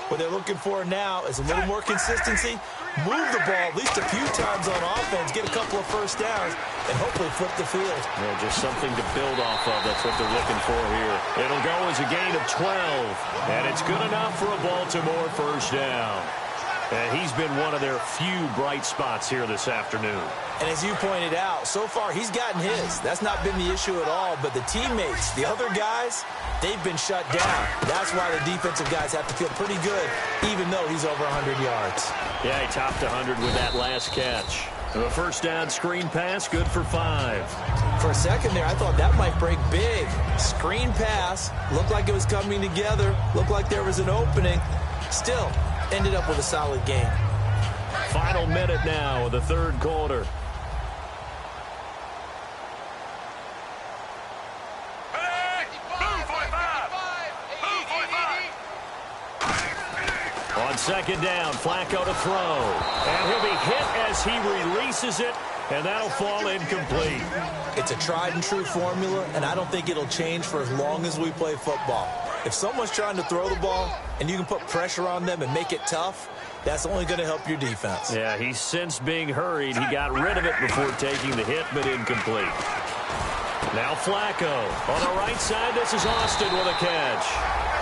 What they're looking for now is a little more consistency, move the ball at least a few times on offense, get a couple of first downs, and hopefully flip the field. Yeah, just something to build off of. That's what they're looking for here. It'll go as a gain of 12, and it's good enough for a Baltimore first down. And he's been one of their few bright spots here this afternoon. And as you pointed out, so far he's gotten his. That's not been the issue at all, but the teammates, the other guys, they've been shut down. That's why the defensive guys have to feel pretty good, even though he's over 100 yards. Yeah, he topped 100 with that last catch. A first down screen pass, good for 5. For a second there, I thought that might break big. Screen pass, looked like it was coming together, looked like there was an opening. Still, ended up with a solid game. Final minute now of the 3rd quarter. second down, Flacco to throw. And he'll be hit as he releases it, and that'll fall incomplete. It's a tried-and-true formula, and I don't think it'll change for as long as we play football. If someone's trying to throw the ball and you can put pressure on them and make it tough, that's only going to help your defense. Yeah, he's since being hurried. He got rid of it before taking the hit, but incomplete. Now Flacco. On the right side, this is Austin with a catch.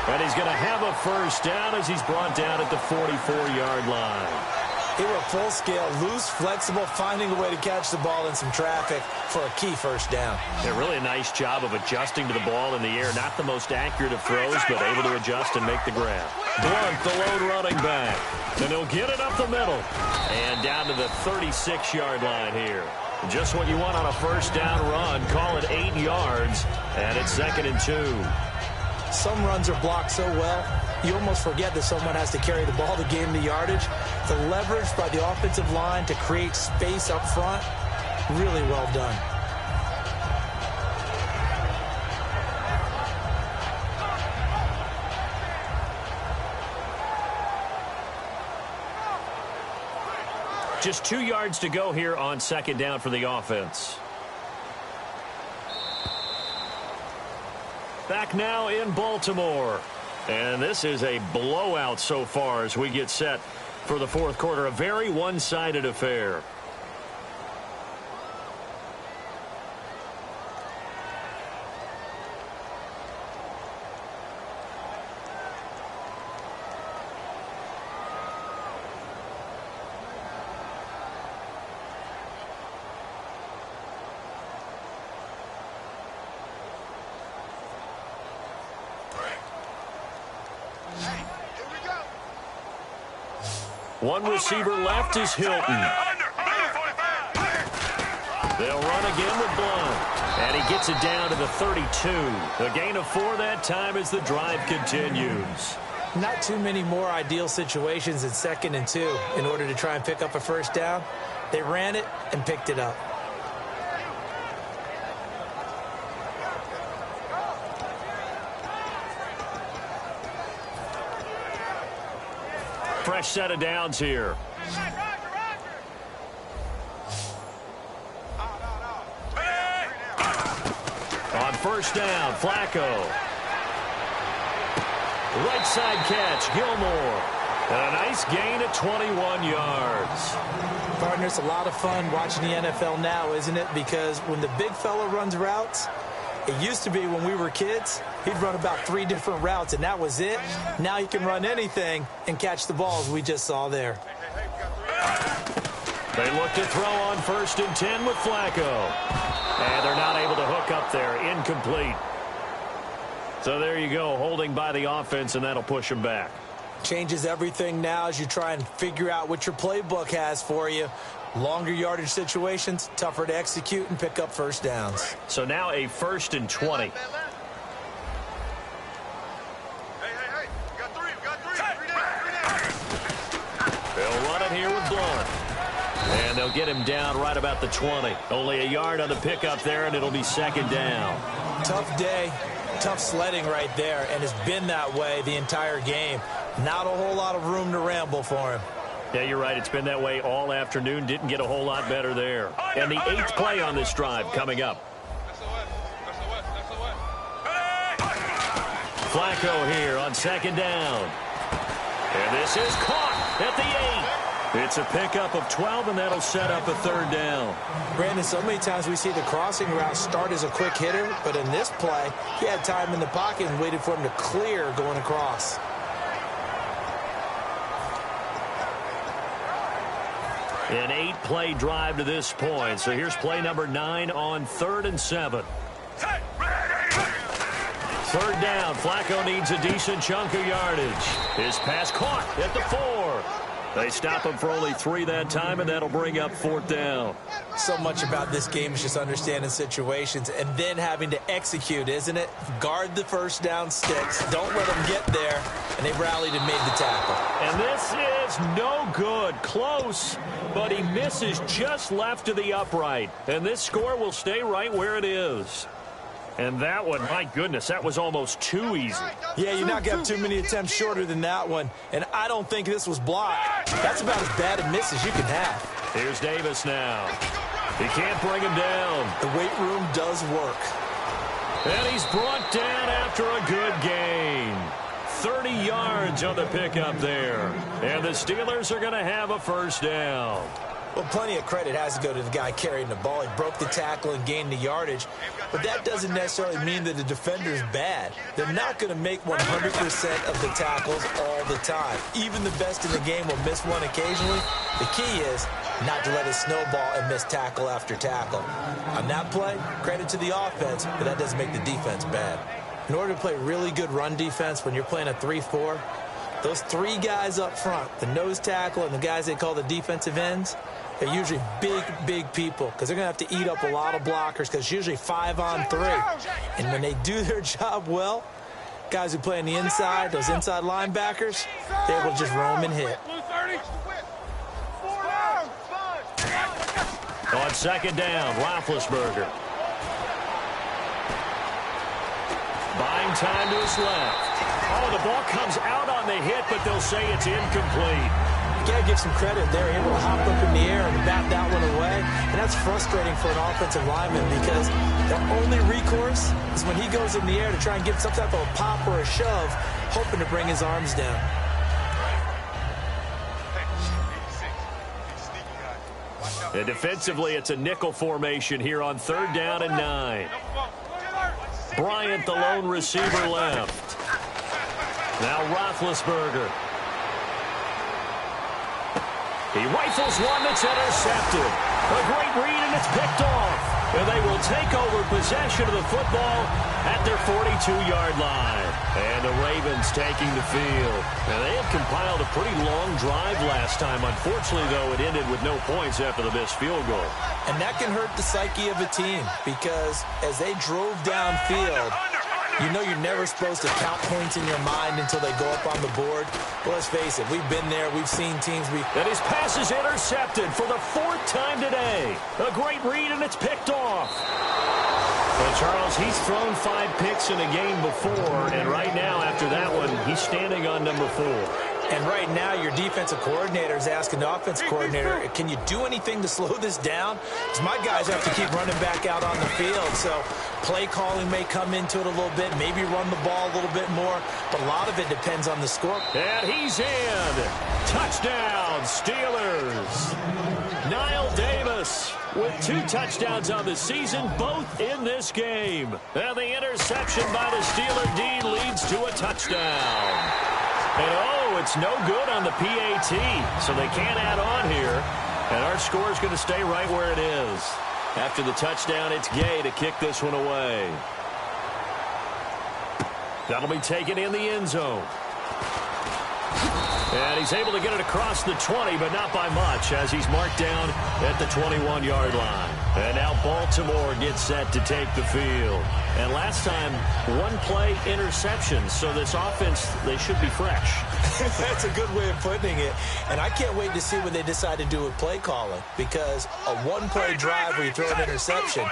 And he's going to have a first down as he's brought down at the 44-yard line. They were full scale, loose, flexible, finding a way to catch the ball in some traffic for a key first down. Yeah, really a nice job of adjusting to the ball in the air. Not the most accurate of throws, but able to adjust and make the grab. Blunt, the lone running back. And he'll get it up the middle. And down to the 36-yard line here. Just what you want on a first down run. Call it 8 yards. And it's 2nd and 2. Some runs are blocked so well, you almost forget that someone has to carry the ball to gain the yardage. The leverage by the offensive line to create space up front, really well done. Just 2 yards to go here on second down for the offense. Back now in Baltimore. And this is a blowout so far as we get set for the fourth quarter. A very one-sided affair. One receiver left is Hilton. They'll run again with Blunt. And he gets it down to the 32. A gain of 4 that time as the drive continues. Not too many more ideal situations in 2nd and 2 in order to try and pick up a first down. They ran it and picked it up. Fresh set of downs here. On first down, Flacco. Right side catch, Gilmore. And a nice gain at 21 yards. Partners, a lot of fun watching the NFL now, isn't it? Because when the big fella runs routes, it used to be when we were kids, he'd run about 3 different routes, and that was it. Now he can run anything and catch the balls we just saw there. They look to throw on 1st and 10 with Flacco. And they're not able to hook up there. Incomplete. So there you go, holding by the offense, and that'll push them back. Changes everything now as you try and figure out what your playbook has for you. Longer yardage situations, tougher to execute and pick up first downs. So now a 1st and 20. They'll run it here with Blunt. And they'll get him down right about the 20. Only a yard on the pickup there, and it'll be 2nd down. Tough day, tough sledding right there, and it's been that way the entire game. Not a whole lot of room to ramble for him. Yeah, you're right. It's been that way all afternoon. Didn't get a whole lot better there. And the 8th play on this drive coming up. Flacco here on 2nd down. And this is caught at the 8. It's a pickup of 12, and that'll set up a 3rd down. Brandon, so many times we see the crossing route start as a quick hitter, but in this play, he had time in the pocket and waited for him to clear going across. An 8-play drive to this point. So here's play number 9 on 3rd and 7. 3rd down. Flacco needs a decent chunk of yardage. His pass caught at the 4. They stop him for only 3 that time, and that'll bring up 4th down. So much about this game is just understanding situations and then having to execute, isn't it? Guard the first down sticks. Don't let them get there. And they rallied and made the tackle. And this is no good. Close, but he misses just left of the upright. And this score will stay right where it is. And that one, my goodness, that was almost too easy. Yeah, you're not going to have too many attempts shorter than that one. And I don't think this was blocked. That's about as bad a miss as you can have. Here's Davis now. He can't bring him down. The weight room does work. And he's brought down after a good gain. 30 yards on the pickup there. And the Steelers are going to have a first down. Well, plenty of credit has to go to the guy carrying the ball. He broke the tackle and gained the yardage. But that doesn't necessarily mean that the defender is bad. They're not going to make 100% of the tackles all the time. Even the best in the game will miss one occasionally. The key is not to let it snowball and miss tackle after tackle. On that play, credit to the offense, but that doesn't make the defense bad. In order to play really good run defense when you're playing a 3-4, those three guys up front, the nose tackle and the guys they call the defensive ends, they're usually big people because they're going to have to eat up a lot of blockers because it's usually 5-on-3. And when they do their job well, guys who play on the inside, those inside linebackers, they're able to just roam and hit. On second down, Roethlisberger. Buying time to his left. Oh, the ball comes out on the hit, but they'll say it's incomplete. You got to give some credit. They're able to hop up in the air and bat that one away. And that's frustrating for an offensive lineman because their only recourse is when he goes in the air to try and get some type of a pop or a shove, hoping to bring his arms down. And defensively, it's a nickel formation here on 3rd down and 9. Bryant, the lone receiver, left. Now Roethlisberger. He rifles one that's intercepted. A great read, and it's picked off. And they will take over possession of the football at their 42-yard line. And the Ravens taking the field. Now, they had compiled a pretty long drive last time. Unfortunately, though, it ended with no points after the missed field goal. And that can hurt the psyche of a team because as they drove downfield, you know you're never supposed to count points in your mind until they go up on the board. Well, let's face it, we've been there. We've seen teams be... And his pass is intercepted for the 4th time today. A great read, and it's picked off. Well, Charles, he's thrown 5 picks in a game before, and right now, after that one, he's standing on number 4. And right now, your defensive coordinator is asking the offensive coordinator, can you do anything to slow this down? Because my guys have to keep running back out on the field. So play calling may come into it a little bit, maybe run the ball a little bit more, but a lot of it depends on the score. And he's in. Touchdown, Steelers. Niall Davis with 2 touchdowns on the season, both in this game. And the interception by the Steeler D leads to a touchdown. And, oh, it's no good on the PAT, so they can't add on here. And our score is going to stay right where it is. After the touchdown, it's Gay to kick this one away. That'll be taken in the end zone. And he's able to get it across the 20, but not by much, as he's marked down at the 21-yard line. And now Baltimore gets set to take the field. And last time, 1-play interception, so this offense, they should be fresh. That's a good way of putting it. And I can't wait to see what they decide to do with play calling, because a 1-play drive where you throw an interception,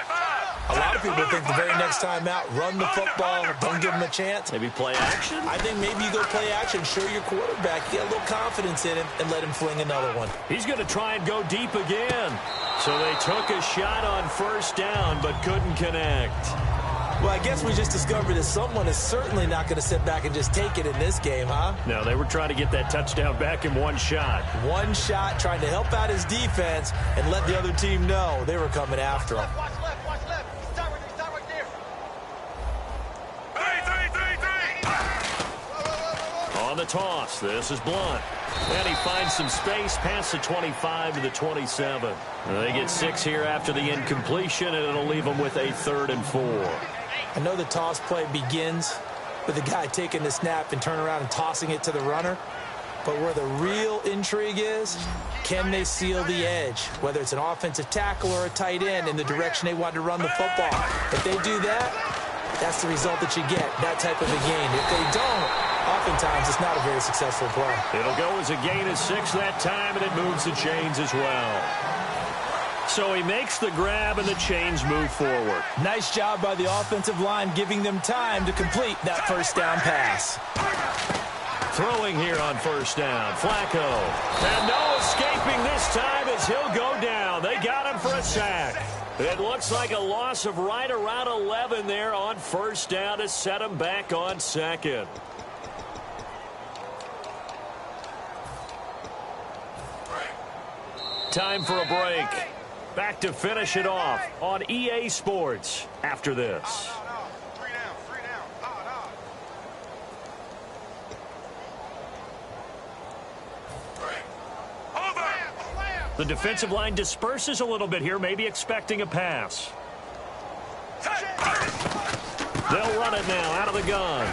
a lot of people think the very next time out, run the football, don't give them a chance. Maybe play action? I think maybe you go play action, show your quarterback, get a little confidence in him, and let him fling another one. He's going to try and go deep again. So they took a shot on 1st down, but couldn't connect. Well, I guess we just discovered that someone is certainly not going to sit back and just take it in this game, huh? No, they were trying to get that touchdown back in 1 shot. 1 shot, trying to help out his defense and let the other team know they were coming after him. Watch left. Start right there. On the toss, this is Blunt. And he finds some space past the 25 to the 27. They get 6 here after the incompletion, and it'll leave them with a 3rd and 4. I know the toss play begins with the guy taking the snap and turn around and tossing it to the runner. But where the real intrigue is, can they seal the edge? Whether it's an offensive tackle or a tight end in the direction they want to run the football. If they do that, that's the result that you get, that type of a gain. If they don't, oftentimes it's not a very successful play. It'll go as a gain of 6 that time, and it moves the chains as well. So he makes the grab and the chains move forward. Nice job by the offensive line giving them time to complete that first down pass. Throwing here on first down, Flacco. And no escaping this time as he'll go down. They got him for a sack. It looks like a loss of right around 11 there on first down to set him back on second. Time for a break. Back to finish it off on EA Sports after this. The defensive line disperses a little bit here, maybe expecting a pass. They'll run it now out of the gun.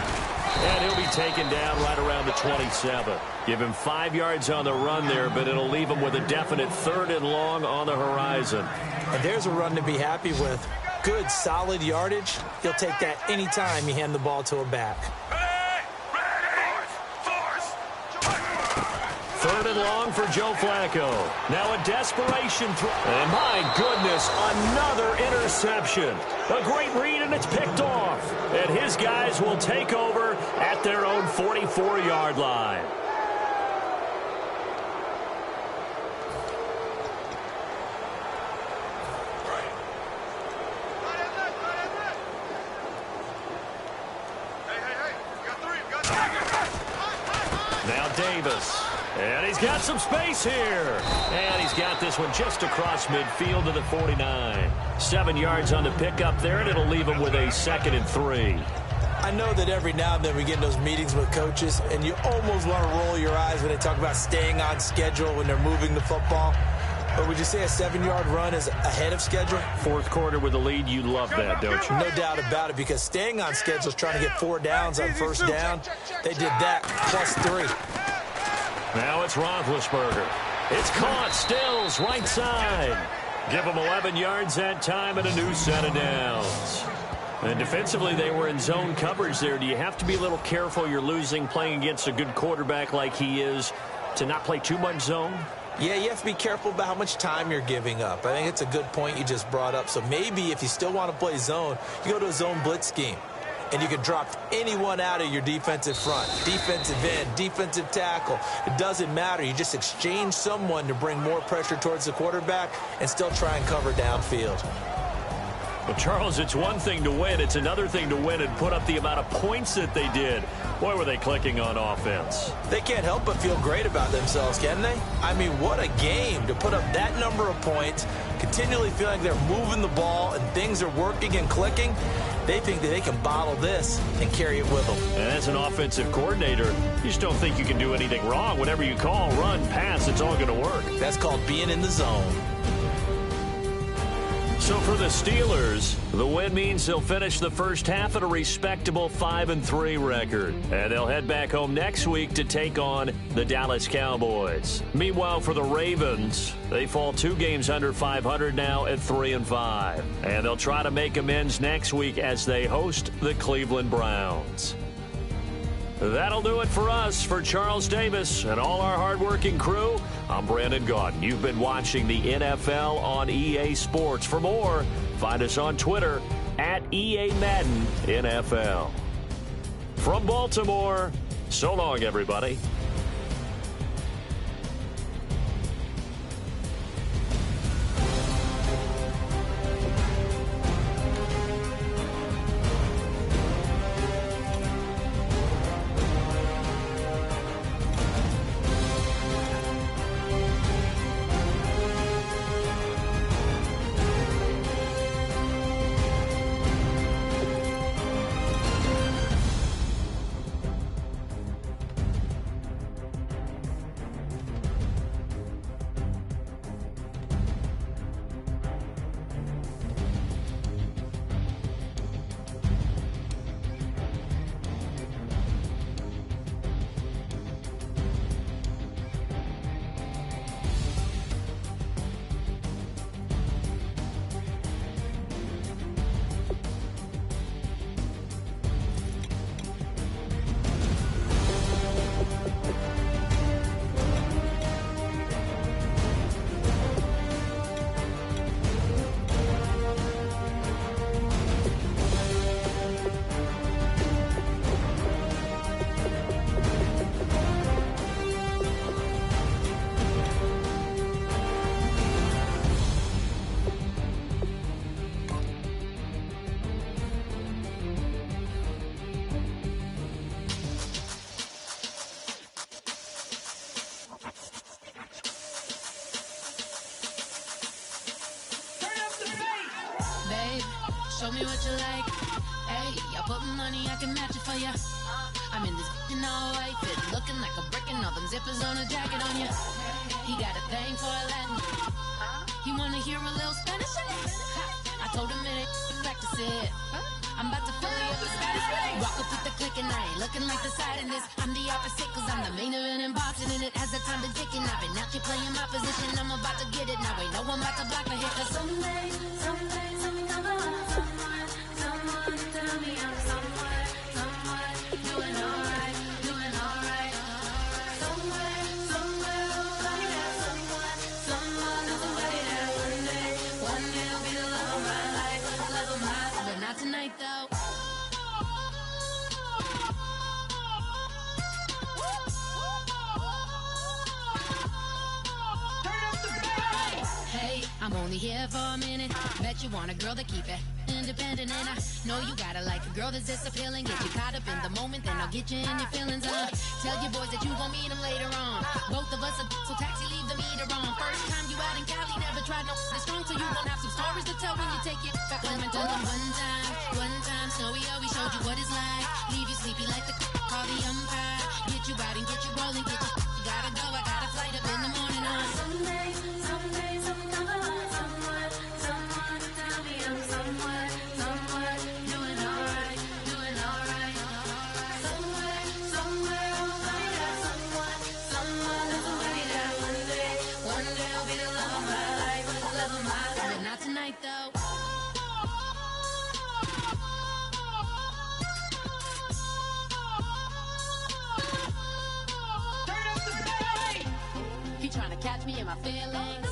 And he'll be taken down right around the 27. Give him 5 yards on the run there, but it'll leave him with a definite 3rd and long on the horizon. And there's a run to be happy with. Good, solid yardage. He'll take that anytime you hand the ball to a back. 3rd and long for Joe Flacco. Now a desperation throw. And my goodness, another interception. A great read, and it's picked off. And his guys will take over at their own 44-yard line. Now Davis. And he's got some space here. And he's got this one just across midfield to the 49. 7 yards on the pickup there, and it'll leave him with a 2nd and 3. I know that every now and then we get in those meetings with coaches, and you almost want to roll your eyes when they talk about staying on schedule when they're moving the football. But would you say a 7-yard run is ahead of schedule? 4th quarter with the lead, you love that, don't you? No doubt about it, because staying on schedule is trying to get 4 downs on first down. They did that, plus 3. Now it's Roethlisberger. It's caught. Stills, right side. Give them 11 yards that time and a new set of downs. And defensively, they were in zone coverage there. Do you have to be a little careful? You're losing playing against a good quarterback like he is to not play too much zone? Yeah, you have to be careful about how much time you're giving up. I think it's a good point you just brought up. So maybe if you still want to play zone, you go to a zone blitz scheme. And you can drop anyone out of your defensive front, defensive end, defensive tackle. It doesn't matter. You just exchange someone to bring more pressure towards the quarterback and still try and cover downfield. Well, Charles, it's one thing to win. It's another thing to win and put up the amount of points that they did. Boy, were they clicking on offense. They can't help but feel great about themselves, can they? I mean, what a game to put up that number of points, continually feeling like they're moving the ball and things are working and clicking. They think that they can bottle this and carry it with them. And as an offensive coordinator, you just don't think you can do anything wrong. Whatever you call, run, pass, it's all going to work. That's called being in the zone. So for the Steelers, the win means they'll finish the first half at a respectable 5-3 record. And they'll head back home next week to take on the Dallas Cowboys. Meanwhile, for the Ravens, they fall 2 games under 500 now at 3-5. And they'll try to make amends next week as they host the Cleveland Browns. That'll do it for us. For Charles Davis and all our hardworking crew, I'm Brandon Gaudin. You've been watching the NFL on EA Sports. For more, find us on Twitter at EA Madden NFL. From Baltimore, so long, everybody. babe, show me what you like. Hey, I put money, I can match it for ya. I'm in this in all white fit, looking like a brick and all them zippers on a jacket on ya. He got a thing for a Latin. He wanna hear a little Spanish in it. I told him it ain't practice it. I'm about to fill it up with Spanish. Walk up with the click and I ain't looking like the side in this. I'm the opposite cause I'm the main event and boxing in it. As the time been ticking, I've been out here playing my position. I'm about to get it now. Ain't no one about to block the hit. Cause someday, something come along. Someone tell me I'm somewhere, doing alright. Somewhere, somebody there, someone, somebody there. One day will be the love of my life, but not tonight though. Hey, I'm only here for a minute. Bet you want a girl to keep it independent, and I know you gotta like a girl that's this appealing. Get you caught up in the moment, then I'll get you in your feelings. Tell your boys that you gon' meet them later on. Both of us are so taxi, leave the meter on. First time you out in Cali, never tried no this strong, so you gon' have some stories to tell when you take it back home. And tell them one time, Snowy always showed you what it's like. Leave you sleepy like the call the umpire. Get you out and get you rolling, get you gotta go. I got a flight up in the morning on someday, something come along. Someone tell me I'm somewhere, doing alright. Somewhere, somebody there, someone, somebody there. One day will be the love of my life, but not tonight though. He tryna catch me in my feelings,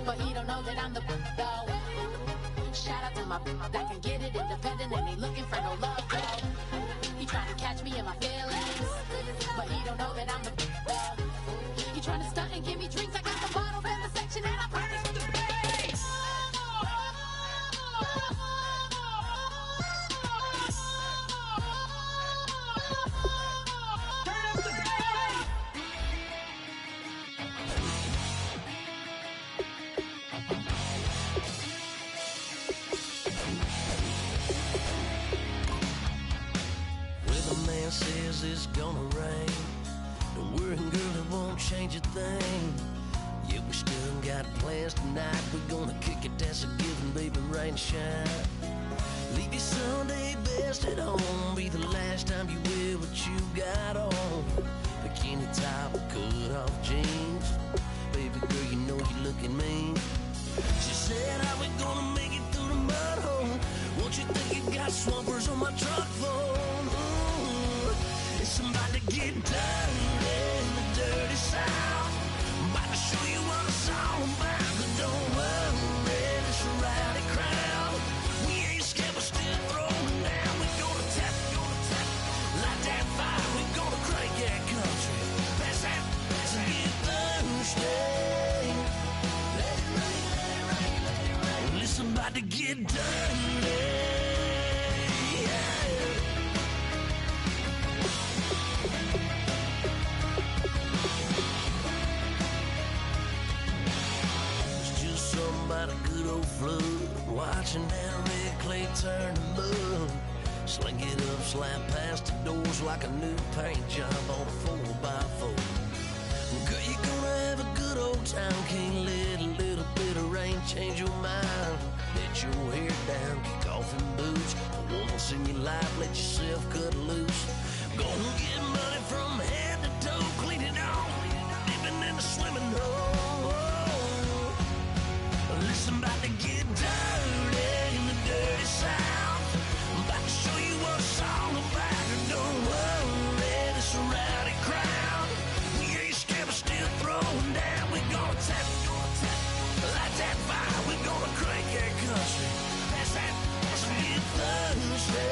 but he don't know that I'm the though. Shout out to my that can get it independent and ain't looking for no love though. He tryna catch me in my feelings, but he don't know that I'm the though. He tryna stunt and give me drinks. I got the bottles in the section and I promise the bass. Turn up the bass. Man says it's gonna rain. Don't worry, girl, it won't change a thing. Yeah, we still got plans tonight. We're gonna kick it, that's a given, baby, rain and shine. Leave your Sunday best at home. Be the last time you wear what you got on. Bikini top, cut off jeans. Baby girl, you know you looking mean. She said, how we gonna make it through the mud hole? Won't you think you got swampers on my truck phone? It's about to get dirty in the dirty South. I'm about to show you what it's all about. But don't worry, it's a rowdy crowd. We ain't scared, we're still throwing down. We're gonna tap, light that fire. We're gonna crank that country. Pass that, and get thirsty. Let it rain, let it rain, let it rain. Well, it's about to get dirty. About a good old flood, watching that red clay turn to mud. Sling it up, slap past the doors like a new paint job on a 4x4. Girl, you're gonna have a good old time. Can't let a little bit of rain change your mind. Let your hair down, kick off in boots. For once in your life, let yourself cut loose. Gonna get money from head to toe, clean it off, living in a swimming hole. Listen, about to get dirty in the dirty South. I'm about to show you what it's all about. And don't worry, it's a rowdy crowd. We ain't scared, we're still throwing down. We're gonna tap, light that fire. We're gonna crank that country. Pass that, let's get thirsty.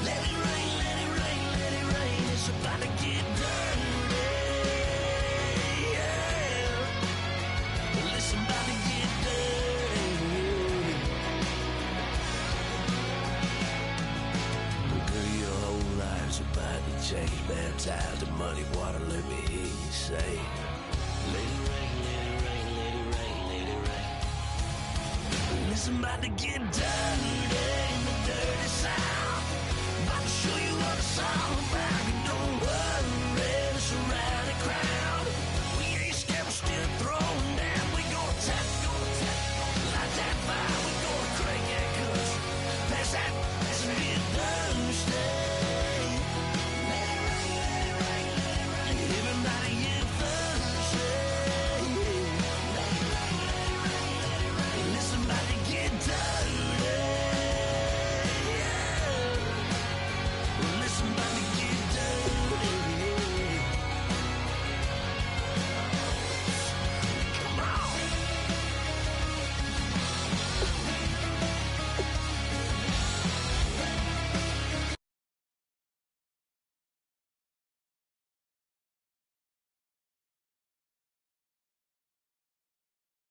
Let it rain, let it rain, let it rain. It's about to get dirty. Listen, about to get dirty. Girl, your whole life's about to change. Baptized in muddy water, let me hear you say, let it rain, let it rain, let it rain, let it rain. I'm about to get dirty in the dirty South. About to show you what it's all about.